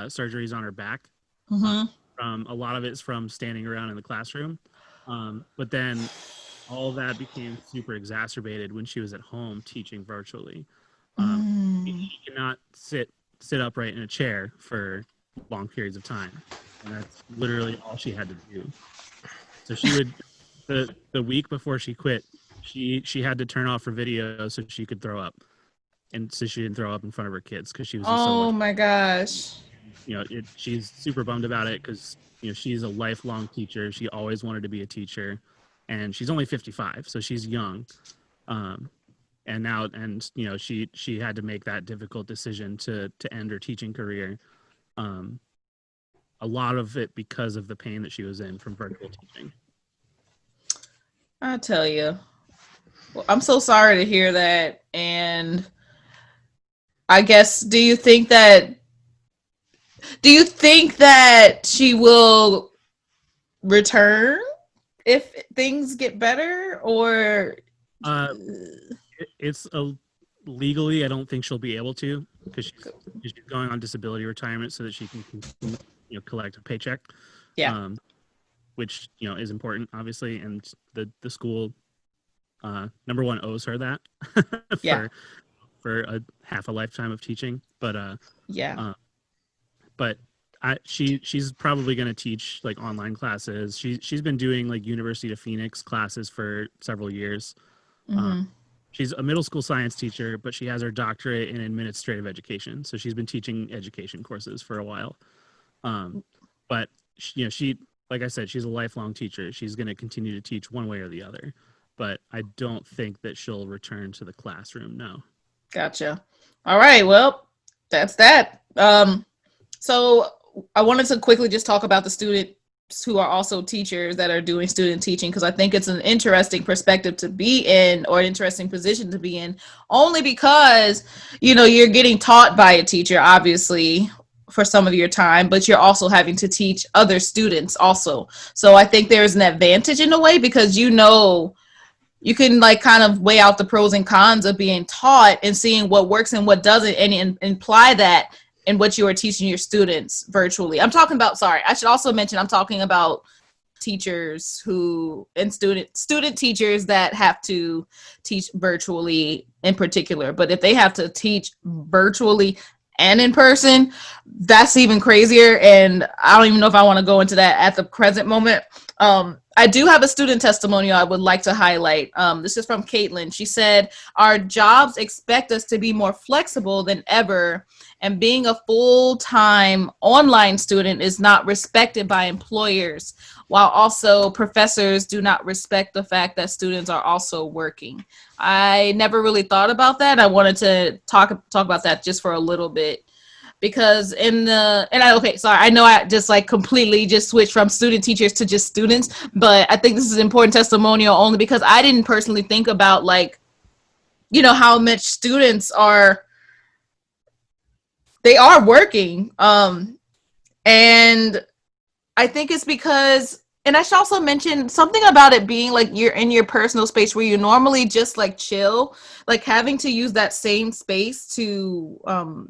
surgeries on her back. From a lot of it's from standing around in the classroom, but then all of that became super exacerbated when she was at home teaching virtually. She cannot sit upright in a chair for long periods of time, and that's literally all she had to do. So she would the week before she quit, she had to turn off her video so she could throw up, and so she didn't throw up in front of her kids because she was just so much. My gosh. She's super bummed about it because she's a lifelong teacher. She always wanted to be a teacher, and she's only 55, so she's young. And now, she had to make that difficult decision to end her teaching career. A lot of it because of the pain that she was in from virtual teaching. I tell you, well, I'm so sorry to hear that. And I guess, do you think that she will return if things get better, or it's legally, I don't think she'll be able to, because she's going on disability retirement so that she can collect a paycheck. Which is important, obviously, and the school number one owes her that for a half a lifetime of teaching. But she's probably going to teach like online classes. She's been doing like University of Phoenix classes for several years. She's a middle school science teacher, but she has her doctorate in administrative education. So she's been teaching education courses for a while. But she, like I said, she's a lifelong teacher. She's going to continue to teach one way or the other. But I don't think that she'll return to the classroom, no. Gotcha. All right, well, that's that. So I wanted to quickly just talk about the students who are also teachers that are doing student teaching, because I think it's an interesting perspective to be in, or an interesting position to be in, only because, you're getting taught by a teacher, obviously, for some of your time, but you're also having to teach other students also. So I think there's an advantage in a way, because you can like kind of weigh out the pros and cons of being taught and seeing what works and what doesn't, and imply that in what you are teaching your students virtually. I should also mention, I'm talking about teachers and student teachers that have to teach virtually in particular. But if they have to teach virtually and in person, that's even crazier. And I don't even know if I want to go into that at the present moment. I I do have a student testimonial I would like to highlight. This is from Caitlin. She said, our jobs expect us to be more flexible than ever, and being a full-time online student is not respected by employers, while also professors do not respect the fact that students are also working. I never really thought about that. I wanted to talk about that just for a little bit. Because I know I just like completely just switched from student teachers to just students, but I think this is an important testimonial only because I didn't personally think about like, you know, how much students are working. And I think it's because, and I should also mention something about it being like you're in your personal space where you normally just like chill, like having to use that same space to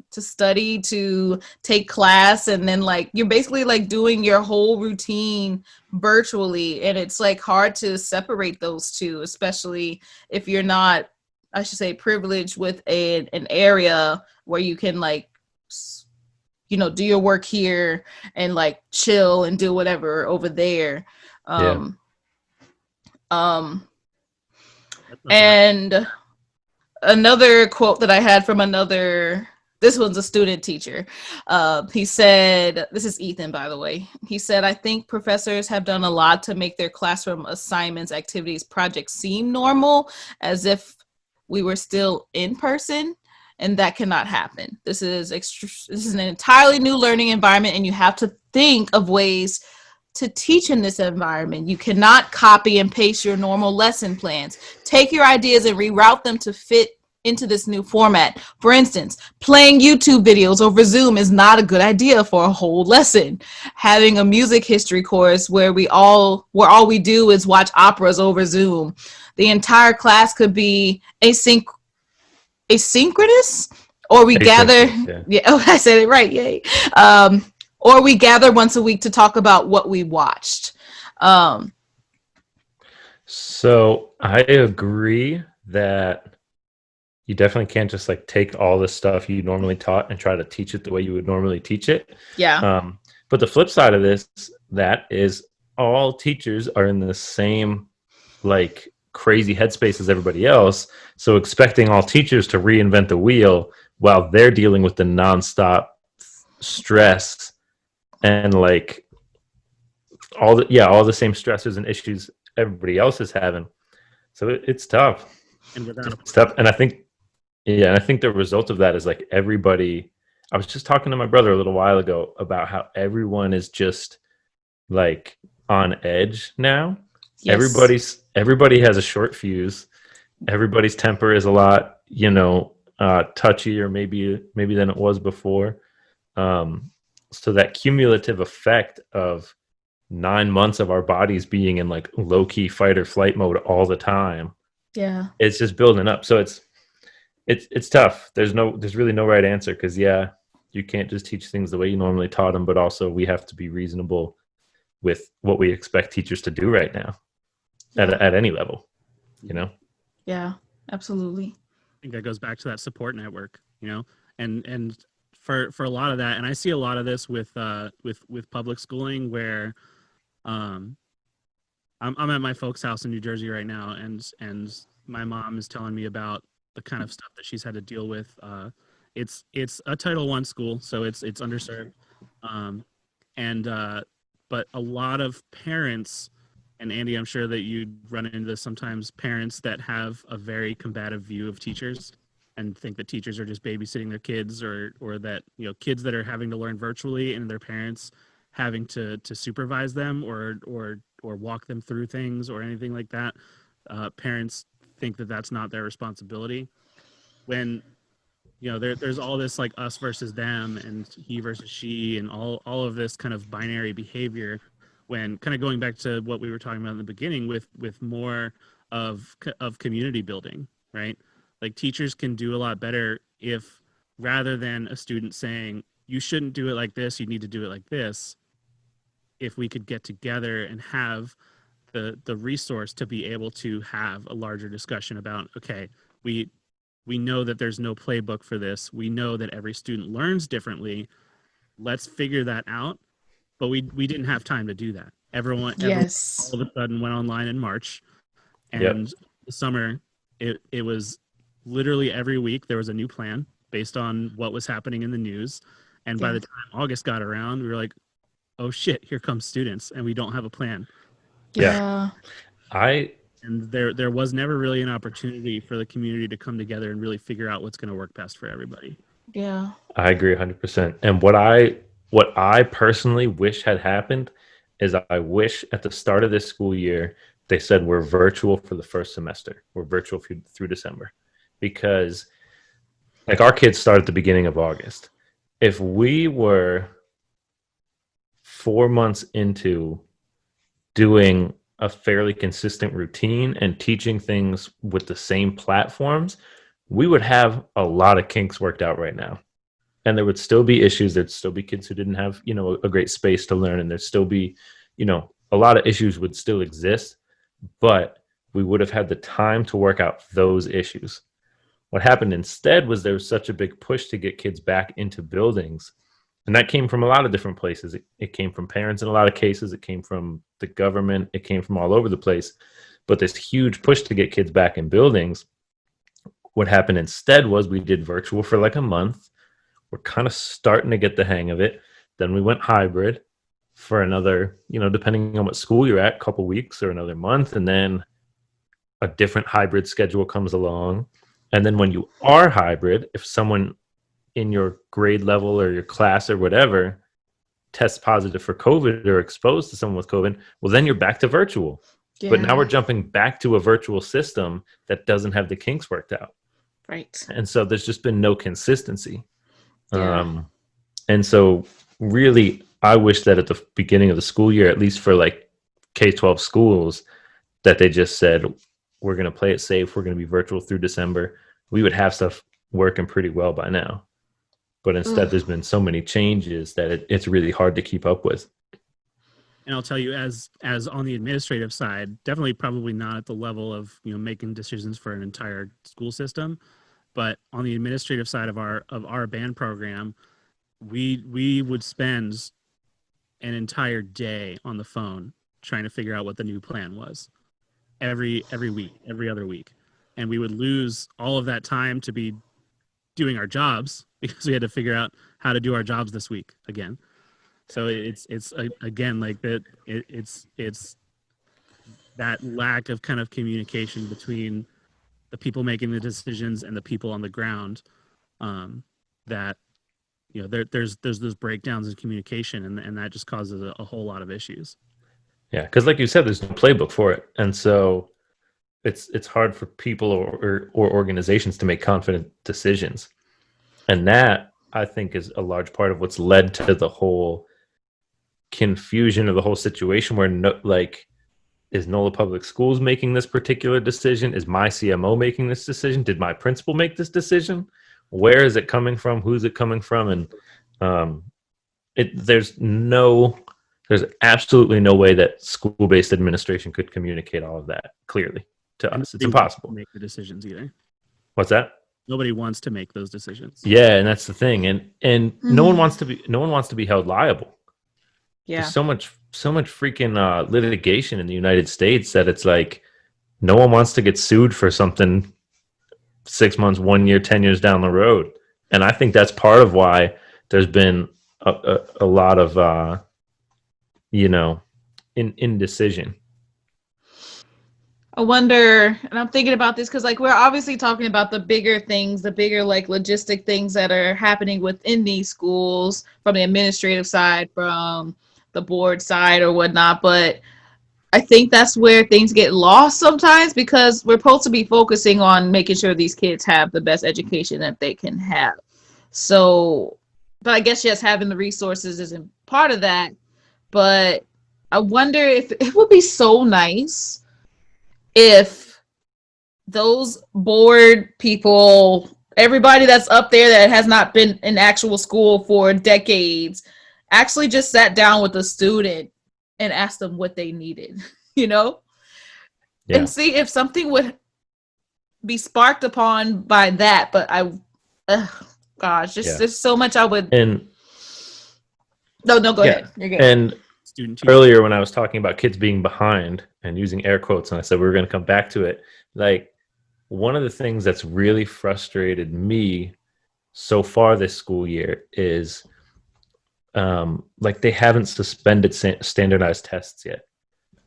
study, to take class, and then like you're basically like doing your whole routine virtually, and it's like hard to separate those two, especially if you're not, I should say, privileged with an area where you can like, you know, do your work here and like chill and do whatever over there. And another quote that I had from this one's a student teacher. He said, this is Ethan, by the way. He said, I think professors have done a lot to make their classroom assignments, activities, projects seem normal, as if we were still in person. And that cannot happen. This is an entirely new learning environment, and you have to think of ways to teach in this environment. You cannot copy and paste your normal lesson plans. Take your ideas and reroute them to fit into this new format. For instance, playing YouTube videos over Zoom is not a good idea for a whole lesson. Having a music history course where all we do is watch operas over Zoom. The entire class could be asynchronous, or we gather, I said it right, yay. Or we gather once a week to talk about what we watched. So I agree that you definitely can't just like take all the stuff you normally taught and try to teach it the way you would normally teach it. Yeah. But the flip side of this, that is all teachers are in the same like crazy headspace as everybody else. So expecting all teachers to reinvent the wheel while they're dealing with the nonstop stress and like all the same stressors and issues everybody else is having. So it's tough. It's tough. And I think the result of that is like everybody, I was just talking to my brother a little while ago about how everyone is just like on edge now. Yes. Everybody has a short fuse. Everybody's temper is a lot, touchy, or maybe than it was before. So that cumulative effect of 9 months of our bodies being in like low key fight or flight mode all the time. Yeah, it's just building up. So it's tough. There's really no right answer because you can't just teach things the way you normally taught them, but also we have to be reasonable with what we expect teachers to do right now. At any level, Yeah, absolutely. I think that goes back to that support network, and for a lot of that, and I see a lot of this with public schooling where, I'm at my folks' house in New Jersey right now, and my mom is telling me about the kind of stuff that she's had to deal with. It's a Title I school, so it's underserved, but a lot of parents. And Andy, I'm sure that you run into this sometimes, parents that have a very combative view of teachers and think that teachers are just babysitting their kids, or that, kids that are having to learn virtually and their parents having to supervise them or walk them through things or anything like that. Parents think that that's not their responsibility. When, there's all this like us versus them and he versus she and all of this kind of binary behavior, when kind of going back to what we were talking about in the beginning with more of community building, right? Like teachers can do a lot better if, rather than a student saying, you shouldn't do it like this, you need to do it like this, if we could get together and have the resource to be able to have a larger discussion about, okay, we know that there's no playbook for this. We know that every student learns differently. Let's figure that out. But we didn't have time to do that. Everyone Yes. all of a sudden went online in March, and the summer, it was literally every week there was a new plan based on what was happening in the news. And by the time August got around, we were like, oh shit, here comes students, and we don't have a plan. Yeah. And there was never really an opportunity for the community to come together and really figure out what's going to work best for everybody. Yeah. I agree 100%. And what I personally wish had happened is I wish at the start of this school year they said we're virtual for the first semester. We're virtual through December, because like our kids start at the beginning of August. If we were 4 months into doing a fairly consistent routine and teaching things with the same platforms, we would have a lot of kinks worked out right now. And there would still be issues. There'd still be kids who didn't have, a great space to learn. And there'd still be, a lot of issues would still exist, but we would have had the time to work out those issues. What happened instead was there was such a big push to get kids back into buildings. And that came from a lot of different places. It came from parents in a lot of cases. It came from the government. It came from all over the place. But this huge push to get kids back in buildings, what happened instead was we did virtual for like a month. We're kind of starting to get the hang of it. Then we went hybrid for another, depending on what school you're at, couple weeks or another month. And then a different hybrid schedule comes along. And then when you are hybrid, if someone in your grade level or your class or whatever tests positive for COVID or exposed to someone with COVID, well, then you're back to virtual. Yeah. But now we're jumping back to a virtual system that doesn't have the kinks worked out. Right. And so there's just been no consistency. Yeah. And so really, I wish that at the beginning of the school year, at least for like K-12 schools, that they just said, we're going to play it safe. We're going to be virtual through December. We would have stuff working pretty well by now. But instead, there's been so many changes that it's really hard to keep up with. And I'll tell you, as on the administrative side, definitely probably not at the level of making decisions for an entire school system, but on the administrative side of our band program, we would spend an entire day on the phone trying to figure out what the new plan was every week, every other week, and we would lose all of that time to be doing our jobs because we had to figure out how to do our jobs this week again. So it's again like that. It's that lack of kind of communication between the people making the decisions and the people on the ground. That there's those breakdowns in communication, and that just causes a whole lot of issues. Yeah, because like you said, there's no playbook for it, and so it's hard for people or organizations to make confident decisions, and that I think is a large part of what's led to the whole confusion of the whole situation. Where is NOLA Public Schools making this particular decision? Is my CMO making this decision? Did my principal make this decision? Where is it coming from? Who's it coming from? And there's absolutely no way that school-based administration could communicate all of that clearly to us. It's impossible to make the decisions either. What's that? Nobody wants to make those decisions. Yeah, and that's the thing. And no one wants to be held liable. Yeah. There's so much freaking litigation in the United States that it's like no one wants to get sued for something 6 months, 1 year, 10 years down the road. And I think that's part of why there's been a lot of indecision. I wonder, and I'm thinking about this because we're obviously talking about the bigger things, the bigger logistic things that are happening within these schools from the administrative side, from the board side or whatnot. But I think that's where things get lost sometimes because we're supposed to be focusing on making sure these kids have the best education that they can have. So, but I guess yes, having the resources isn't part of that. But I wonder if it would be so nice if those board people, everybody that's up there that has not been in actual school for decades, actually just sat down with a student and asked them what they needed, and see if something would be sparked upon by that. But there's so much I would. And no, go ahead. You're good. And student teacher. Earlier when I was talking about kids being behind and using air quotes, and I said we were going to come back to it, like one of the things that's really frustrated me so far this school year is like they haven't suspended standardized tests yet,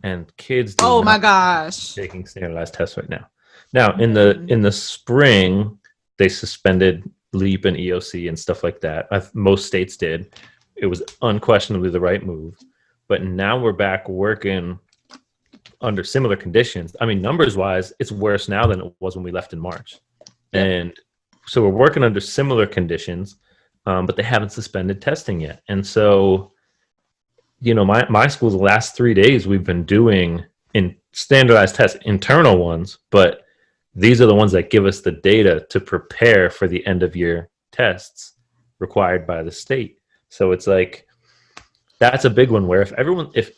and kids do Oh my not gosh. taking standardized tests right now. Now in the spring they suspended LEAP and EOC and stuff like that. Most states did. It was unquestionably the right move. But now we're back working under similar conditions. I mean, numbers wise, it's worse now than it was when we left in March. Yep. And so we're working under similar conditions, but they haven't suspended testing yet. And so, you know, my school, the last 3 days we've been doing in standardized tests, internal ones, but these are the ones that give us the data to prepare for the end of year tests required by the state. So it's like, that's a big one where if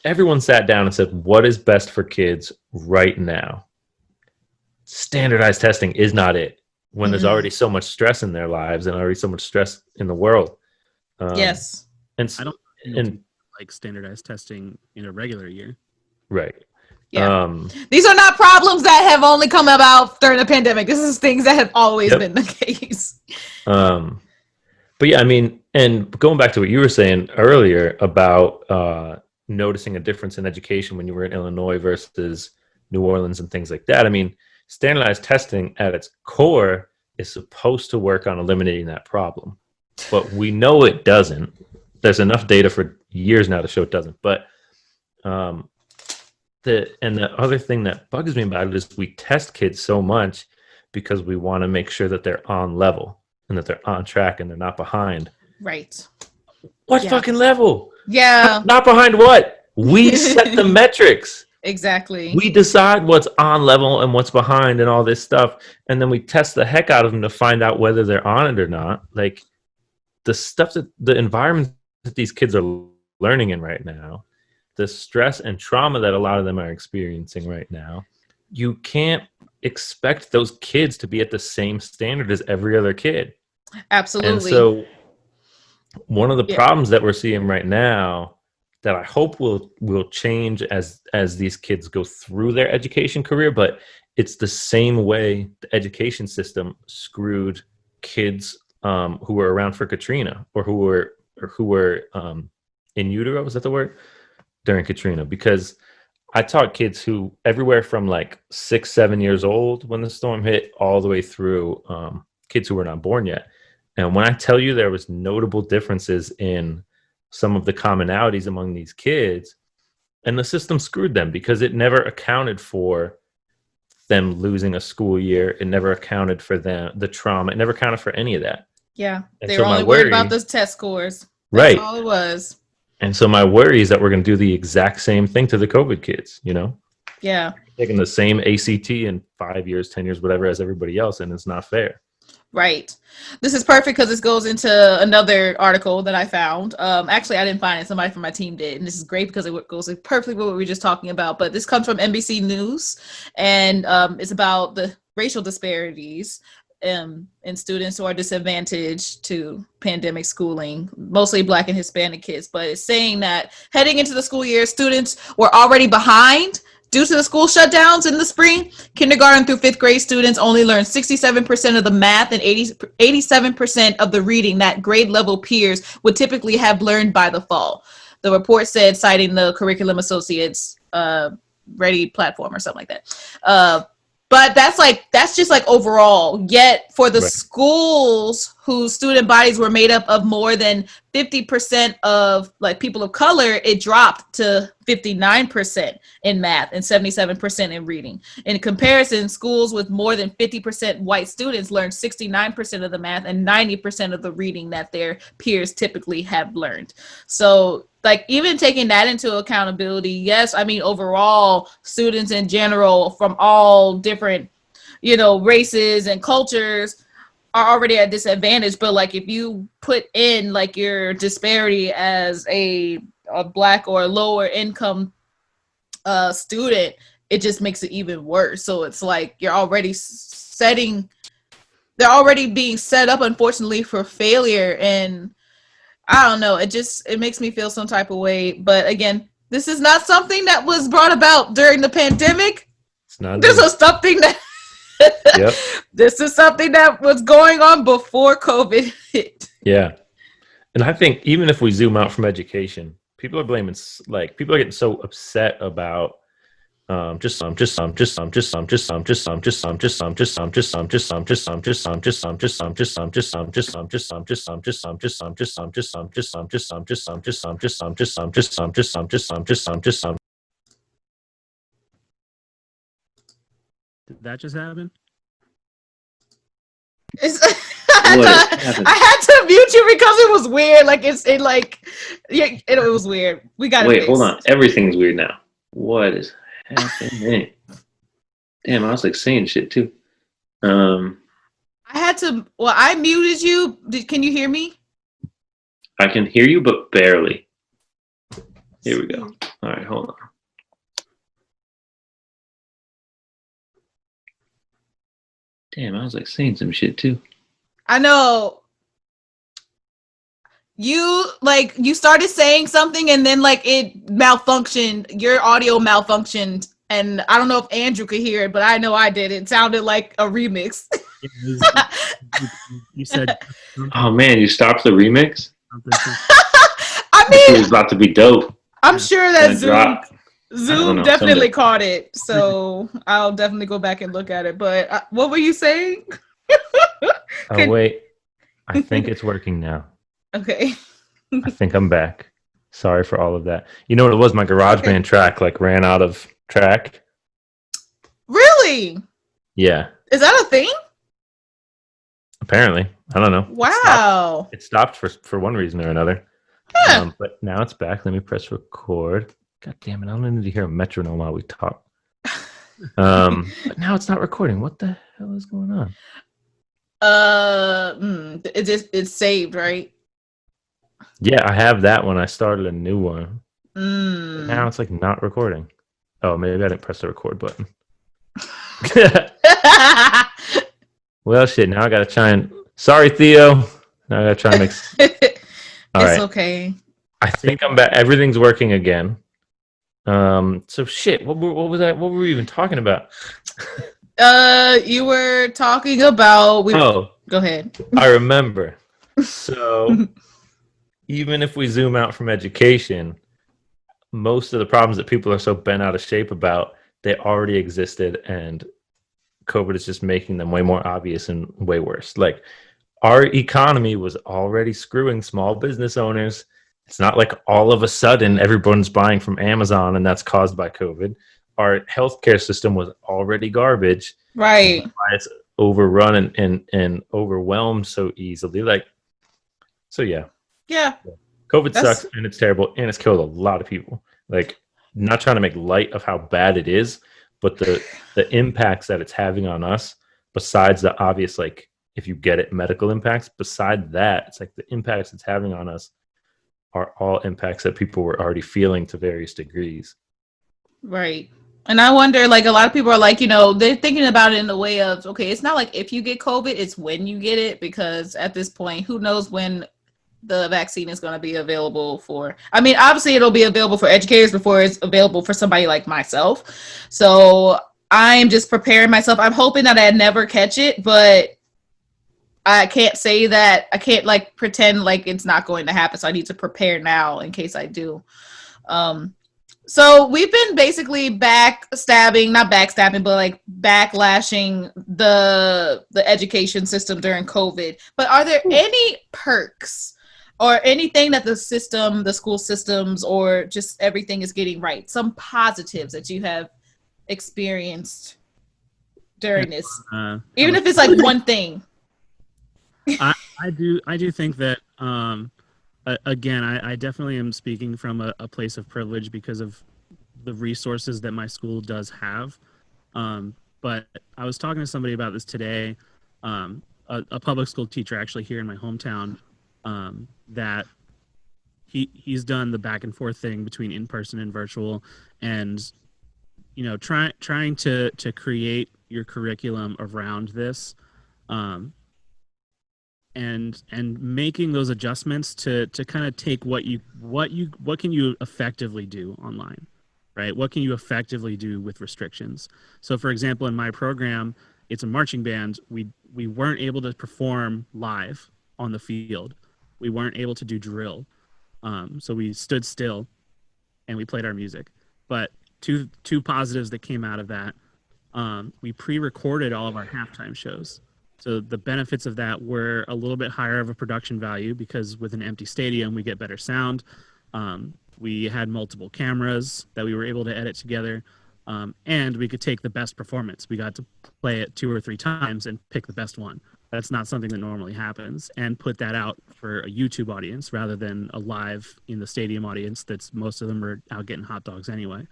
everyone sat down and said, what is best for kids right now? Standardized testing is not it when there's already so much stress in their lives and already so much stress in the world. Yes. And I don't like standardized testing in a regular year. Right. Yeah. These are not problems that have only come about during the pandemic. This is things that have always been the case. But yeah, I mean, and going back to what you were saying earlier about noticing a difference in education when you were in Illinois versus New Orleans and things like that. I mean, standardized testing at its core is supposed to work on eliminating that problem, but we know it doesn't. There's enough data for years now to show it doesn't. But the other thing that bugs me about it is we test kids so much because we want to make sure that they're on level and that they're on track and they're not behind. Right. What fucking level? Yeah. Not behind what? We set the metrics. Exactly. We decide what's on level and what's behind and all this stuff. And then we test the heck out of them to find out whether they're on it or not. Like the stuff that the environment that these kids are learning in right now, the stress and trauma that a lot of them are experiencing right now, you can't expect those kids to be at the same standard as every other kid. Absolutely. And so one of the problems that we're seeing right now that I hope will change as these kids go through their education career, but it's the same way the education system screwed kids who were around for Katrina or who were in utero, is that the word? During Katrina, because I taught kids who everywhere from like 6, 7 years old when the storm hit all the way through kids who were not born yet. And when I tell you there was notable differences in some of the commonalities among these kids, and the system screwed them because it never accounted for them losing a school year. It never accounted for the trauma. It never accounted for any of that. Yeah. And they were only worried about those test scores. That's all it was. And so my worry is that we're going to do the exact same thing to the COVID kids, you know? Yeah. Taking the same ACT in 5 years, 10 years, whatever, as everybody else, and it's not fair. Right. This is perfect because this goes into another article that I found. Actually, I didn't find it. Somebody from my team did. And this is great because it goes perfectly with what we were just talking about. But this comes from NBC News, and it's about the racial disparities in students who are disadvantaged to pandemic schooling, mostly Black and Hispanic kids. But it's saying that heading into the school year, students were already behind due to the school shutdowns in the spring. Kindergarten through 5th grade students only learned 67% of the math and 87% of the reading that grade level peers would typically have learned by the fall. The report said, citing the Curriculum Associates Ready platform or something like that. But that's just like overall. Yet for the schools whose student bodies were made up of more than 50% of like people of color, it dropped to 59% in math and 77% in reading. In comparison, schools with more than 50% white students learned 69% of the math and 90% of the reading that their peers typically have learned. So like even taking that into accountability, yes, I mean, overall, students in general from all different, races and cultures are already at disadvantage. But like if you put in like your disparity as a Black or lower income student, it just makes it even worse. So it's like they're already being set up, unfortunately, for failure. And I don't know. It makes me feel some type of way. But again, This is not something that was brought about during the pandemic. It's not. This is something that. Yep. This is something that was going on before COVID hit. Yeah. And I think even if we zoom out from education, people are blaming, like, people are getting so upset about Did that just happen? I had to mute you because it was weird. Like it was weird. We got Wait, hold on. Everything's weird now. What is happening? Damn, I was like saying shit too. I had to. Well, I muted you. Can you hear me? I can hear you, but barely. Here we go. All right, hold on. Damn, I was like saying some shit too. I know. You started saying something and then like it malfunctioned. Your audio malfunctioned, and I don't know if Andrew could hear it, but I know I did. It sounded like a remix. You said. Oh man, you stopped the remix? I mean, it was about to be dope. I'm sure that Zoom Zoom definitely caught it, so I'll definitely go back and look at it. But what were you saying? Oh, wait. I think it's working now. Okay. I think I'm back. Sorry for all of that. You know what it was? My GarageBand track ran out of track. Really? Yeah. Is that a thing? Apparently. I don't know. Wow. It stopped for one reason or another. Huh. But now it's back. Let me press record. God damn it. I don't need to hear a metronome while we talk. But now it's not recording. What the hell is going on? It's saved, right? Yeah, I have that one. I started a new one. Now it's not recording. Oh, maybe I didn't press the record button. Well, shit. Now I gotta try and. Sorry, Theo. Now I gotta try and make. All right. It's okay. I think I'm back. Everything's working again. So shit. What was that? What were we even talking about? You were talking about. Go ahead. I remember. So, even if we zoom out from education, most of the problems that people are so bent out of shape about, they already existed, and COVID is just making them way more obvious and way worse. Like, our economy was already screwing small business owners. It's not like all of a sudden everyone's buying from Amazon and that's caused by COVID. Our healthcare system was already garbage. Right. Why it's overrun and overwhelmed so easily. So yeah. COVID sucks and it's terrible and it's killed a lot of people. Like, not trying to make light of how bad it is, but the impacts that it's having on us, besides the obvious, like, if you get it, medical impacts, beside that, it's like the impacts it's having on us are all impacts that people were already feeling to various degrees. Right. And I wonder, like, a lot of people are like, they're thinking about it in the way of, okay, it's not like if you get COVID, it's when you get it, because at this point, who knows when the vaccine is going to be available for. I mean, obviously it'll be available for educators before it's available for somebody like myself. So I'm just preparing myself. I'm hoping that I never catch it, but I can't say that. I can't pretend like it's not going to happen. So I need to prepare now in case I do. So we've been basically not backstabbing, but backlashing the education system during COVID. But are there any perks or anything that the school systems, or just everything is getting right? Some positives that you have experienced during this, even if it's one thing. I do think that again, I definitely am speaking from a place of privilege because of the resources that my school does have. But I was talking to somebody about this today, a public school teacher actually here in my hometown, that he's done the back and forth thing between in-person and virtual, and trying to create your curriculum around this. and making those adjustments to kind of take what can you effectively do online, right? What can you effectively do with restrictions? So for example, in my program, it's a marching band. We weren't able to perform live on the field. We weren't able to do drill. So we stood still and we played our music. But two positives that came out of that, we pre-recorded all of our halftime shows. So the benefits of that were a little bit higher of a production value because with an empty stadium, we get better sound. We had multiple cameras that we were able to edit together, and we could take the best performance. We got to play it 2 or 3 times and pick the best one. That's not something that normally happens, and put that out for a YouTube audience rather than a live in the stadium audience. That's most of them are out getting hot dogs anyway.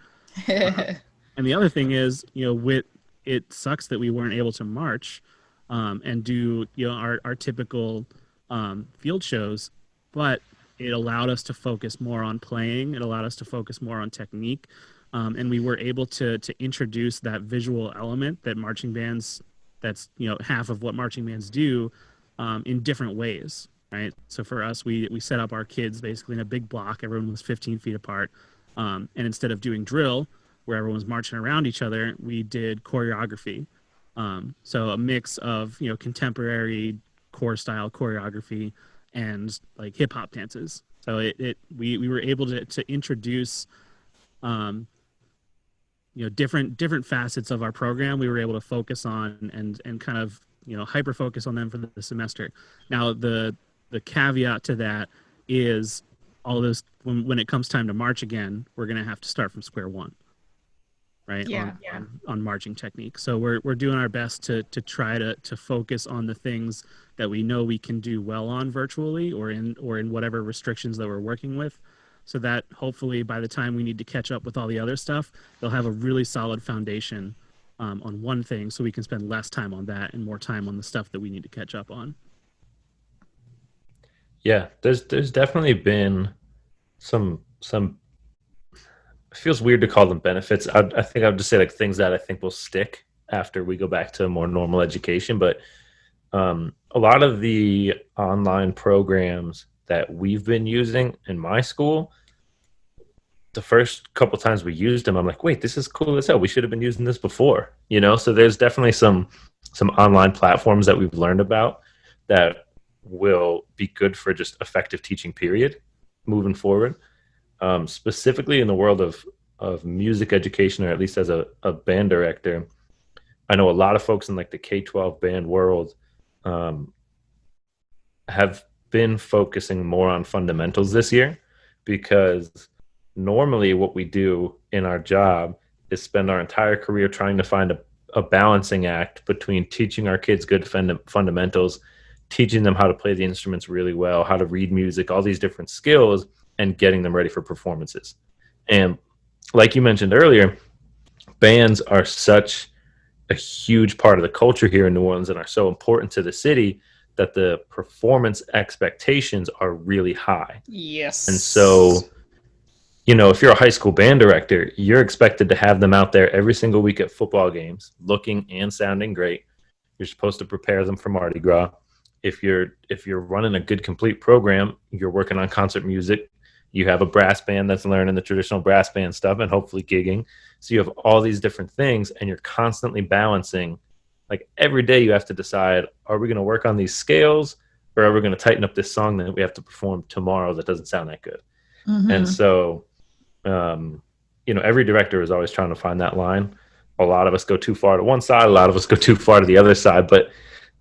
And the other thing is, it sucks that we weren't able to march and do our typical field shows, but it allowed us to focus more on playing. It allowed us to focus more on technique, and we were able to introduce that visual element that marching bands, that's half of what marching bands do, in different ways, right? So for us, we set up our kids basically in a big block. Everyone was 15 feet apart, and instead of doing drill where everyone was marching around each other, we did choreography. So a mix of contemporary core style choreography and like hip hop dances. So we were able to introduce different facets of our program. We were able to focus on and kind of hyper focus on them for the semester. Now the caveat to that is all those when it comes time to march again, we're going to have to start from square one. Right. On marching technique. So we're doing our best to try to focus on the things that we know we can do well on virtually or in whatever restrictions that we're working with, so that hopefully by the time we need to catch up with all the other stuff, they'll have a really solid foundation on one thing, so we can spend less time on that and more time on the stuff that we need to catch up on. Yeah, there's definitely been some it feels weird to call them benefits. I think I would just say like things that I think will stick after we go back to more normal education. But a lot of the online programs that we've been using in my school, the first couple times we used them, I'm like, wait, this is cool as hell. We should have been using this before, So there's definitely some online platforms that we've learned about that will be good for just effective teaching, period, moving forward. Specifically in the world of music education, or at least as a band director, I know a lot of folks in like the K-12 band world have been focusing more on fundamentals this year, because normally what we do in our job is spend our entire career trying to find a balancing act between teaching our kids good fundamentals, teaching them how to play the instruments really well, how to read music, all these different skills, and getting them ready for performances. And like you mentioned earlier, bands are such a huge part of the culture here in New Orleans and are so important to the city that the performance expectations are really high. Yes. And so, if you're a high school band director, you're expected to have them out there every single week at football games, looking and sounding great. You're supposed to prepare them for Mardi Gras. If you're running a good complete program, you're working on concert music. You have a brass band that's learning the traditional brass band stuff and hopefully gigging. So you have all these different things, and you're constantly balancing. Like every day you have to decide, are we going to work on these scales, or are we going to tighten up this song that we have to perform tomorrow that doesn't sound that good? Mm-hmm. And so, every director is always trying to find that line. A lot of us go too far to one side. A lot of us go too far to the other side. But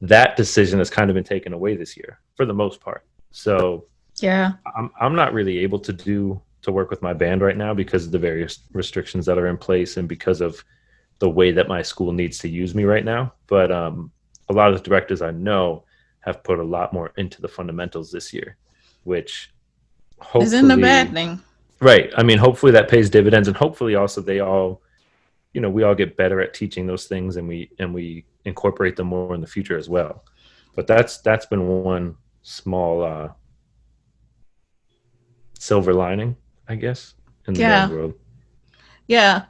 that decision has kind of been taken away this year for the most part. So yeah, I'm not really able to work with my band right now because of the various restrictions that are in place and because of the way that my school needs to use me right now. But a lot of the directors I know have put a lot more into the fundamentals this year, which hopefully isn't a bad thing. Right. I mean, hopefully that pays dividends, and hopefully also they all, we all get better at teaching those things, and we incorporate them more in the future as well. But that's been one small silver lining, I guess, in the band world. Yeah.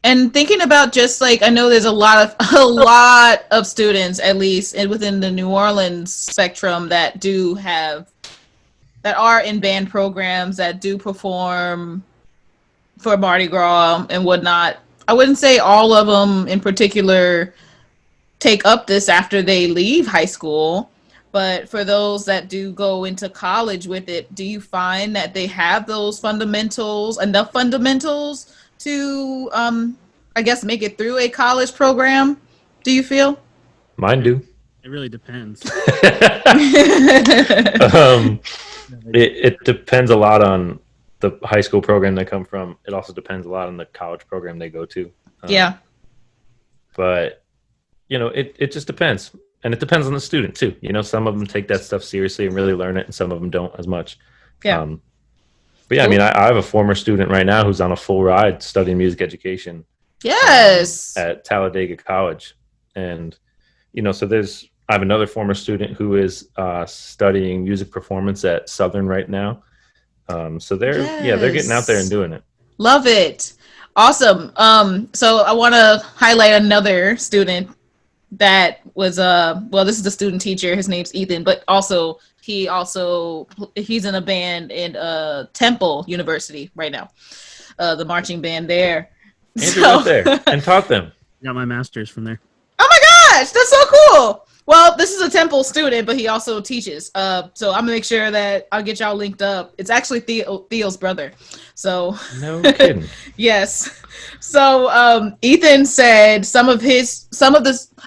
And thinking about just like, I know there's a lot of students, at least within the New Orleans spectrum, that are in band programs, that do perform for Mardi Gras and whatnot. I wouldn't say all of them in particular take up this after they leave high school, but for those that do go into college with it, do you find that they have those enough fundamentals to, I guess, make it through a college program? Do you feel? Mine do. It really depends. It depends a lot on the high school program they come from. It also depends a lot on the college program they go to. Yeah. But it just depends, and it depends on the student too. Some of them take that stuff seriously and really learn it, and some of them don't as much. Yeah. But yeah, I mean, I have a former student right now who's on a full ride studying music education. Yes. At Talladega College, and so I have another former student who is studying music performance at Southern right now. So they're getting out there and doing it. Love it. Awesome. So I want to highlight another student that was this is the student teacher. His name's Ethan, but he's in a band in Temple University right now, the marching band there. Andrew went there and taught them. Got my master's from there. Oh my gosh, that's so cool. Well, this is a Temple student, but he also teaches. So I'm gonna make sure that I'll get y'all linked up. It's actually Theo's brother. So no kidding. Yes. So Ethan said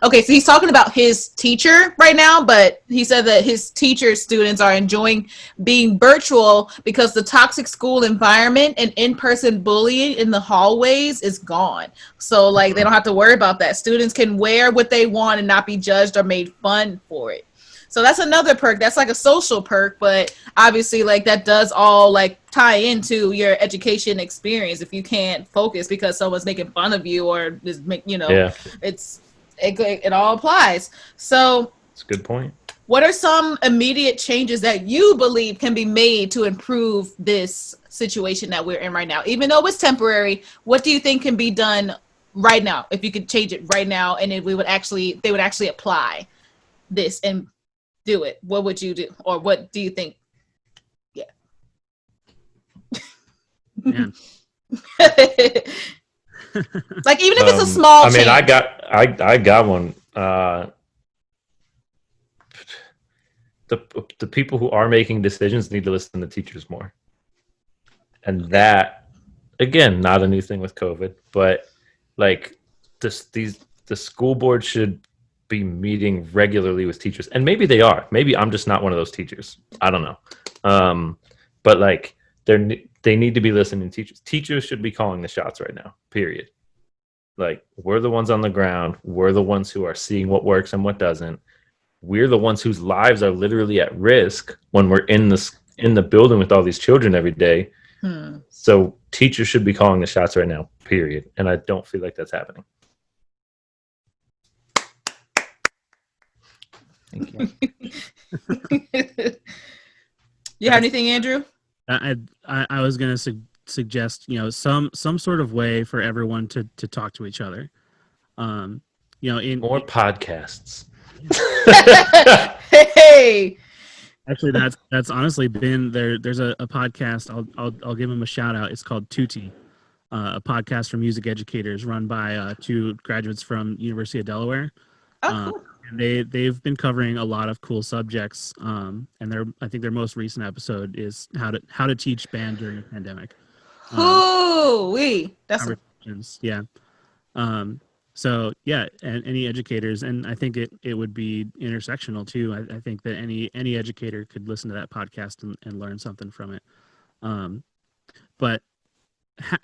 okay, so he's talking about his teacher right now, but he said that his teacher students are enjoying being virtual because the toxic school environment and in-person bullying in the hallways is gone. So like they don't have to worry about that. Students can wear what they want and not be judged or made fun for it. So that's another perk. That's like a social perk, but obviously like that does all like tie into your education experience. If you can't focus because someone's making fun of you or is it all applies. So it's a good point. What are some immediate changes that you believe can be made to improve this situation that we're in right now? Even though it's temporary, what do you think can be done right now? If you could change it right now and they would actually apply this and do it, what would you do? Or what do you think? Yeah. Man. Like even if it's a small change. I got one. The people who are making decisions need to listen to teachers more. And that, again, not a new thing with COVID, but like the school board should be meeting regularly with teachers, and maybe they are. Maybe I'm just not one of those teachers. I don't know. But like they need to be listening to teachers. Teachers should be calling the shots right now. Period. Like we're the ones on the ground. We're the ones who are seeing what works and what doesn't. We're the ones whose lives are literally at risk when we're in the building with all these children every day. So teachers should be calling the shots right now. Period. And I don't feel like that's happening. Thank you. You have anything, Andrew? I was going to suggest, some sort of way for everyone to talk to each other. In more podcasts. Hey. Actually, that's honestly been there. There's a podcast. I'll give them a shout out. It's called Tutti, a podcast for music educators run by two graduates from University of Delaware. Oh, cool. And they've been covering a lot of cool subjects. And I think their most recent episode is how to teach band during a pandemic. That's yeah. So yeah, and any educators, and I think it would be intersectional too. I think that any educator could listen to that podcast and learn something from it. But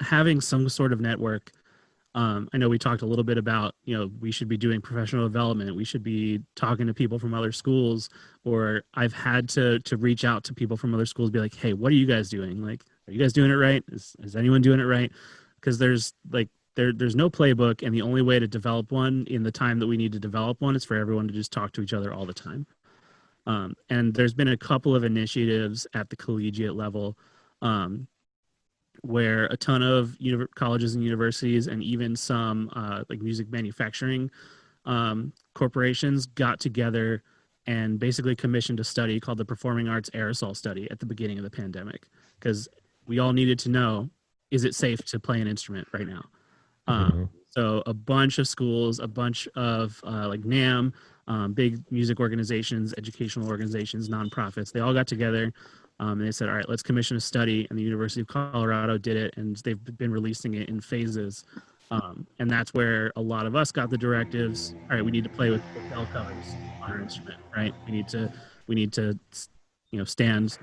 having some sort of network. I know we talked a little bit about, we should be doing professional development. We should be talking to people from other schools, or I've had to reach out to people from other schools, be like, hey, what are you guys doing? Like, are you guys doing it right? Is anyone doing it right? Because there's no playbook, and the only way to develop one in the time that we need to develop one is for everyone to just talk to each other all the time. And there's been a couple of initiatives at the collegiate level where a ton of colleges and universities and even some like music manufacturing corporations got together and basically commissioned a study called the Performing Arts Aerosol Study at the beginning of the pandemic, because we all needed to know, is it safe to play an instrument right now? So a bunch of schools, a bunch of like NAM, big music organizations, educational organizations, nonprofits, they all got together and they said, all right, let's commission a study. And the University of Colorado did it, and they've been releasing it in phases. And that's where a lot of us got the directives. All right, we need to play with bell covers on our instrument, right? We need to, stand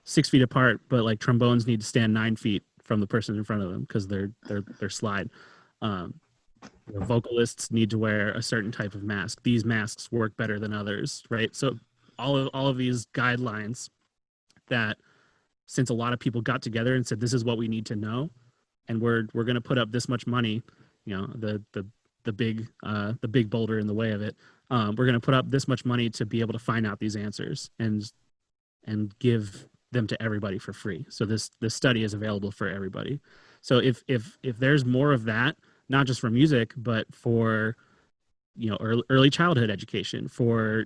6 feet apart, but like trombones need to stand 9 feet from the person in front of them because they're slide. Vocalists need to wear a certain type of mask. These masks work better than others, right? So all of these guidelines that, since a lot of people got together and said, this is what we need to know, and we're going to put up this much money, the big boulder in the way of it, we're going to put up this much money to be able to find out these answers and give them to everybody for free. So this study is available for everybody. So if there's more of that, not just for music, but for early childhood education, for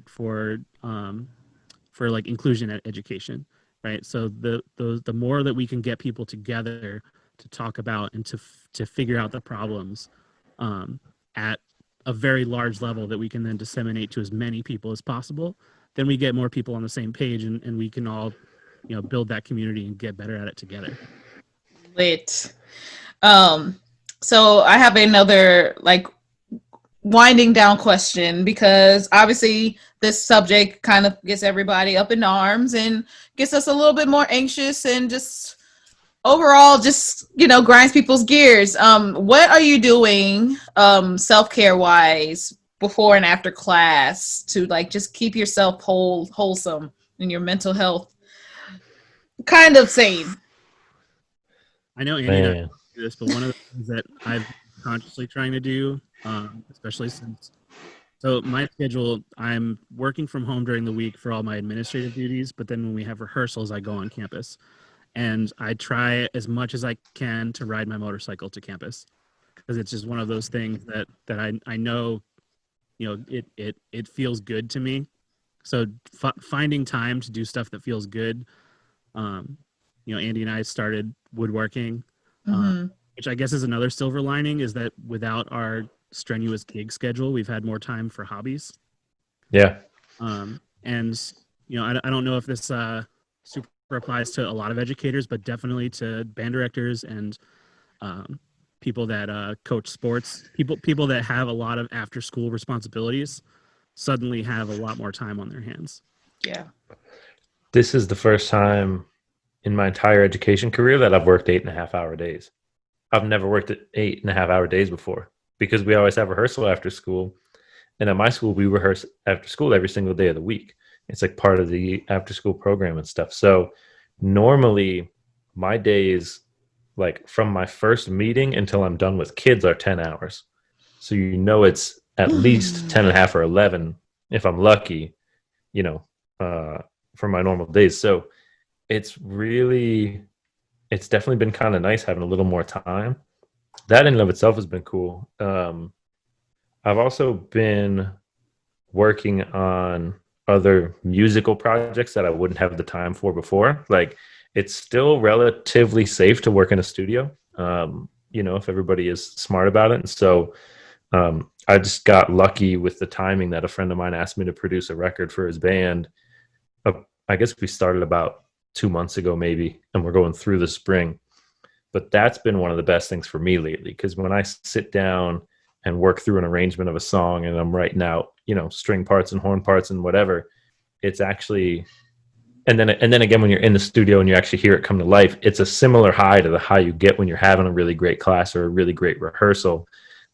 like inclusion education, right? So the more that we can get people together to talk about and to figure out the problems at a very large level that we can then disseminate to as many people as possible, then we get more people on the same page, and we can all build that community and get better at it together. Lit. So I have another like winding down question, because obviously this subject kind of gets everybody up in arms and gets us a little bit more anxious and just overall just grinds people's gears. What are you doing self-care wise before and after class to like just keep yourself wholesome and your mental health kind of sane? I know Andy and I do this, but one of the things that I've consciously trying to do, especially since, so my schedule, I'm working from home during the week for all my administrative duties, but then when we have rehearsals, I go on campus. And I try as much as I can to ride my motorcycle to campus, because it's just one of those things that I know, it feels good to me. So finding time to do stuff that feels good. Andy and I started woodworking, which I guess is another silver lining, is that without our strenuous gig schedule, we've had more time for hobbies. Yeah. And I don't know if this super applies to a lot of educators, but definitely to band directors and people that coach sports. People that have a lot of after school responsibilities suddenly have a lot more time on their hands. Yeah. This is the first time in my entire education career that I've worked 8.5-hour days. I've never worked at 8.5-hour days before, because we always have rehearsal after school. And at my school, we rehearse after school every single day of the week. It's like part of the after school program and stuff. So normally my days, like from my first meeting until I'm done with kids, are 10 hours. So it's at least 10.5 or 11 if I'm lucky, for my normal days. So it's definitely been kind of nice having a little more time. That in and of itself has been cool. I've also been working on other musical projects that I wouldn't have the time for before. Like, it's still relatively safe to work in a studio, if everybody is smart about it. And so I just got lucky with the timing that a friend of mine asked me to produce a record for his band. I guess we started about 2 months ago maybe, and we're going through the spring. But that's been one of the best things for me lately, because when I sit down and work through an arrangement of a song and I'm writing out, string parts and horn parts and whatever, it's actually, and then again, when you're in the studio and you actually hear it come to life, it's a similar high to the high you get when you're having a really great class or a really great rehearsal.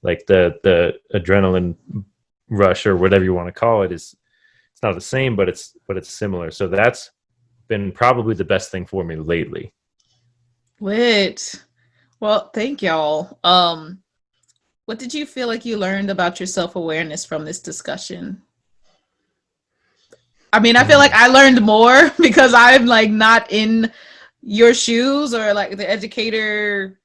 Like the adrenaline rush or whatever you want to call it it's not the same, but it's similar. So that's been probably the best thing for me lately. Lit. Well, thank y'all. What did you feel like you learned about your self-awareness from this discussion? I mean, I feel like I learned more because I'm like not in your shoes or like the educator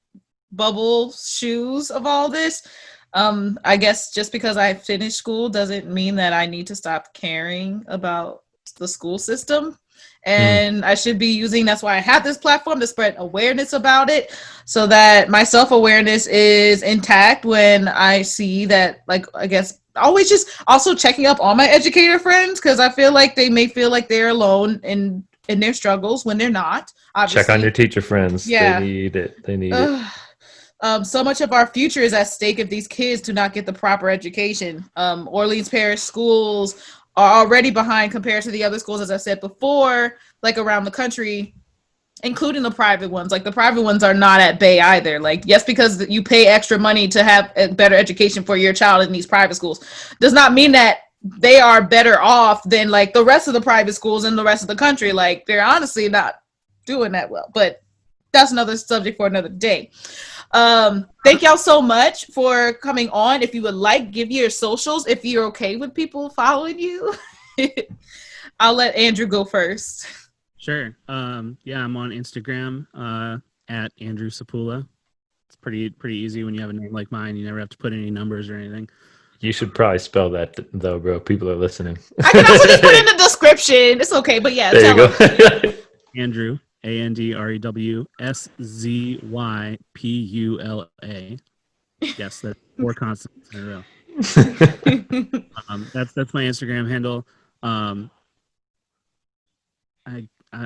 bubble shoes of all this. I guess just because I finished school doesn't mean that I need to stop caring about the school system. And I should be that's why I have this platform to spread awareness about it, so that my self-awareness is intact when I see that, like, I guess always just also checking up on my educator friends, because I feel like they may feel like they're alone in their struggles when they're not. Obviously. Check on your teacher friends. Yeah. They need it. So much of our future is at stake if these kids do not get the proper education. Orleans Parish schools are already behind compared to the other schools, as I said before, like around the country, including the private ones. Like the private ones are not at bay either. Like, yes, because you pay extra money to have a better education for your child in these private schools does not mean that they are better off than like the rest of the private schools in the rest of the country. Like, they're honestly not doing that well, but that's another subject for another day. Thank y'all so much for coming on. If you would like, give your socials if you're okay with people following you. I'll let Andrew go first. Sure. Yeah, I'm on Instagram at Andrew Szypula. It's pretty easy when you have a name like mine. You never have to put any numbers or anything. You should probably spell that though, bro. People are listening. I can also just put in the description. It's okay, but yeah, there you go. Andrew, AndrewSzypula. Yes, that's 4 consonants in a row. That's my Instagram handle.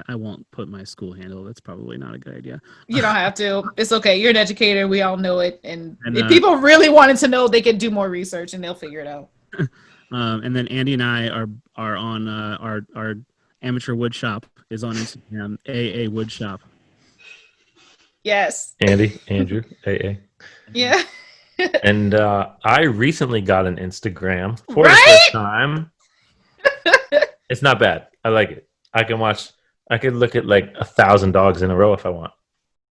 I won't put my school handle. That's probably not a good idea. You don't have to. It's okay. You're an educator. We all know it. And if people really wanted to know, they can do more research and they'll figure it out. And then Andy and I are on our amateur wood shop is on Instagram, AA Woodshop. Yes. Andrew, AA. Yeah. And I recently got an Instagram for right? the first time. It's not bad. I like it. I could look at like 1,000 dogs in a row if I want.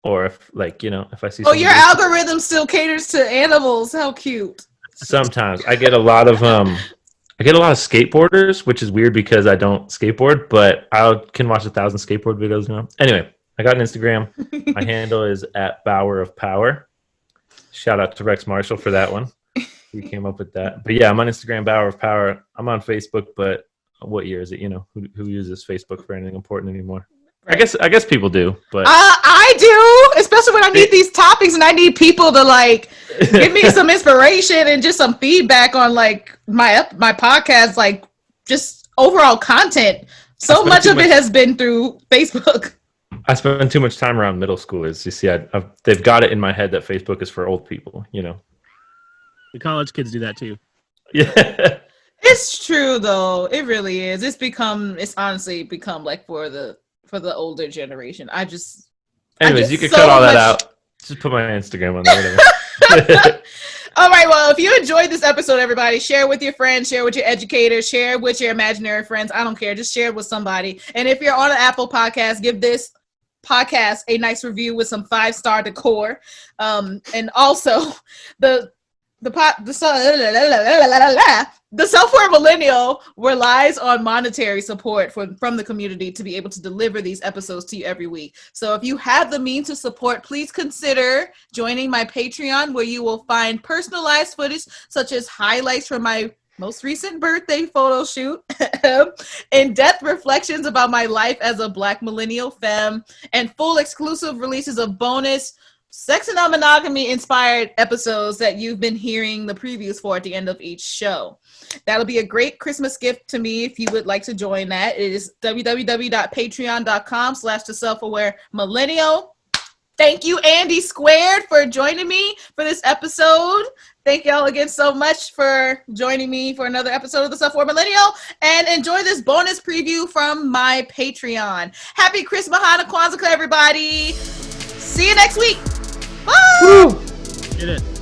Or if, like, you know, if I see. Oh, your algorithm still caters to animals. How cute. Sometimes I get a lot of skateboarders, which is weird because I don't skateboard, but I can watch 1,000 skateboard videos now. Anyway, I got an Instagram. My handle is at Bower of Power. Shout out to Rex Marshall for that one. He came up with that. But yeah, I'm on Instagram, Bower of Power. I'm on Facebook, but what year is it? You know, who uses Facebook for anything important anymore? Right. I guess people do, but I do, especially when I need these topics and I need people to like give me some inspiration and just some feedback on like my podcast, like just overall content. So much of it has been through Facebook. I spend too much time around middle schoolers. You see, they've got it in my head that Facebook is for old people. You know, the college kids do that too. Yeah. It's true though. It really is. It's honestly become like for the older generation. Anyways, you could cut all that out. Just put my Instagram on there. All right. Well, if you enjoyed this episode, everybody, share with your friends, share with your educators, share with your imaginary friends. I don't care. Just share it with somebody. And if you're on an Apple podcast, give this podcast a nice review with some 5-star decor. And also the Self-Aware Millennial relies on monetary support from the community to be able to deliver these episodes to you every week. So if you have the means to support, please consider joining my Patreon, where you will find personalized footage such as highlights from my most recent birthday photo shoot, in-depth reflections about my life as a Black millennial femme, and full exclusive releases of bonus sex and non-monogamy inspired episodes that you've been hearing the previews for at the end of each show. That'll be a great Christmas gift to me if you would like to join that. It is www.patreon.com/theselfawaremillennial. Thank you, Andy Squared, for joining me for this episode. Thank y'all again so much for joining me for another episode of The Self-Aware Millennial, and enjoy this bonus preview from my Patreon. Happy Christmas, Hanukkah, Kwanzaa, everybody. See you next week. Bye. Get it.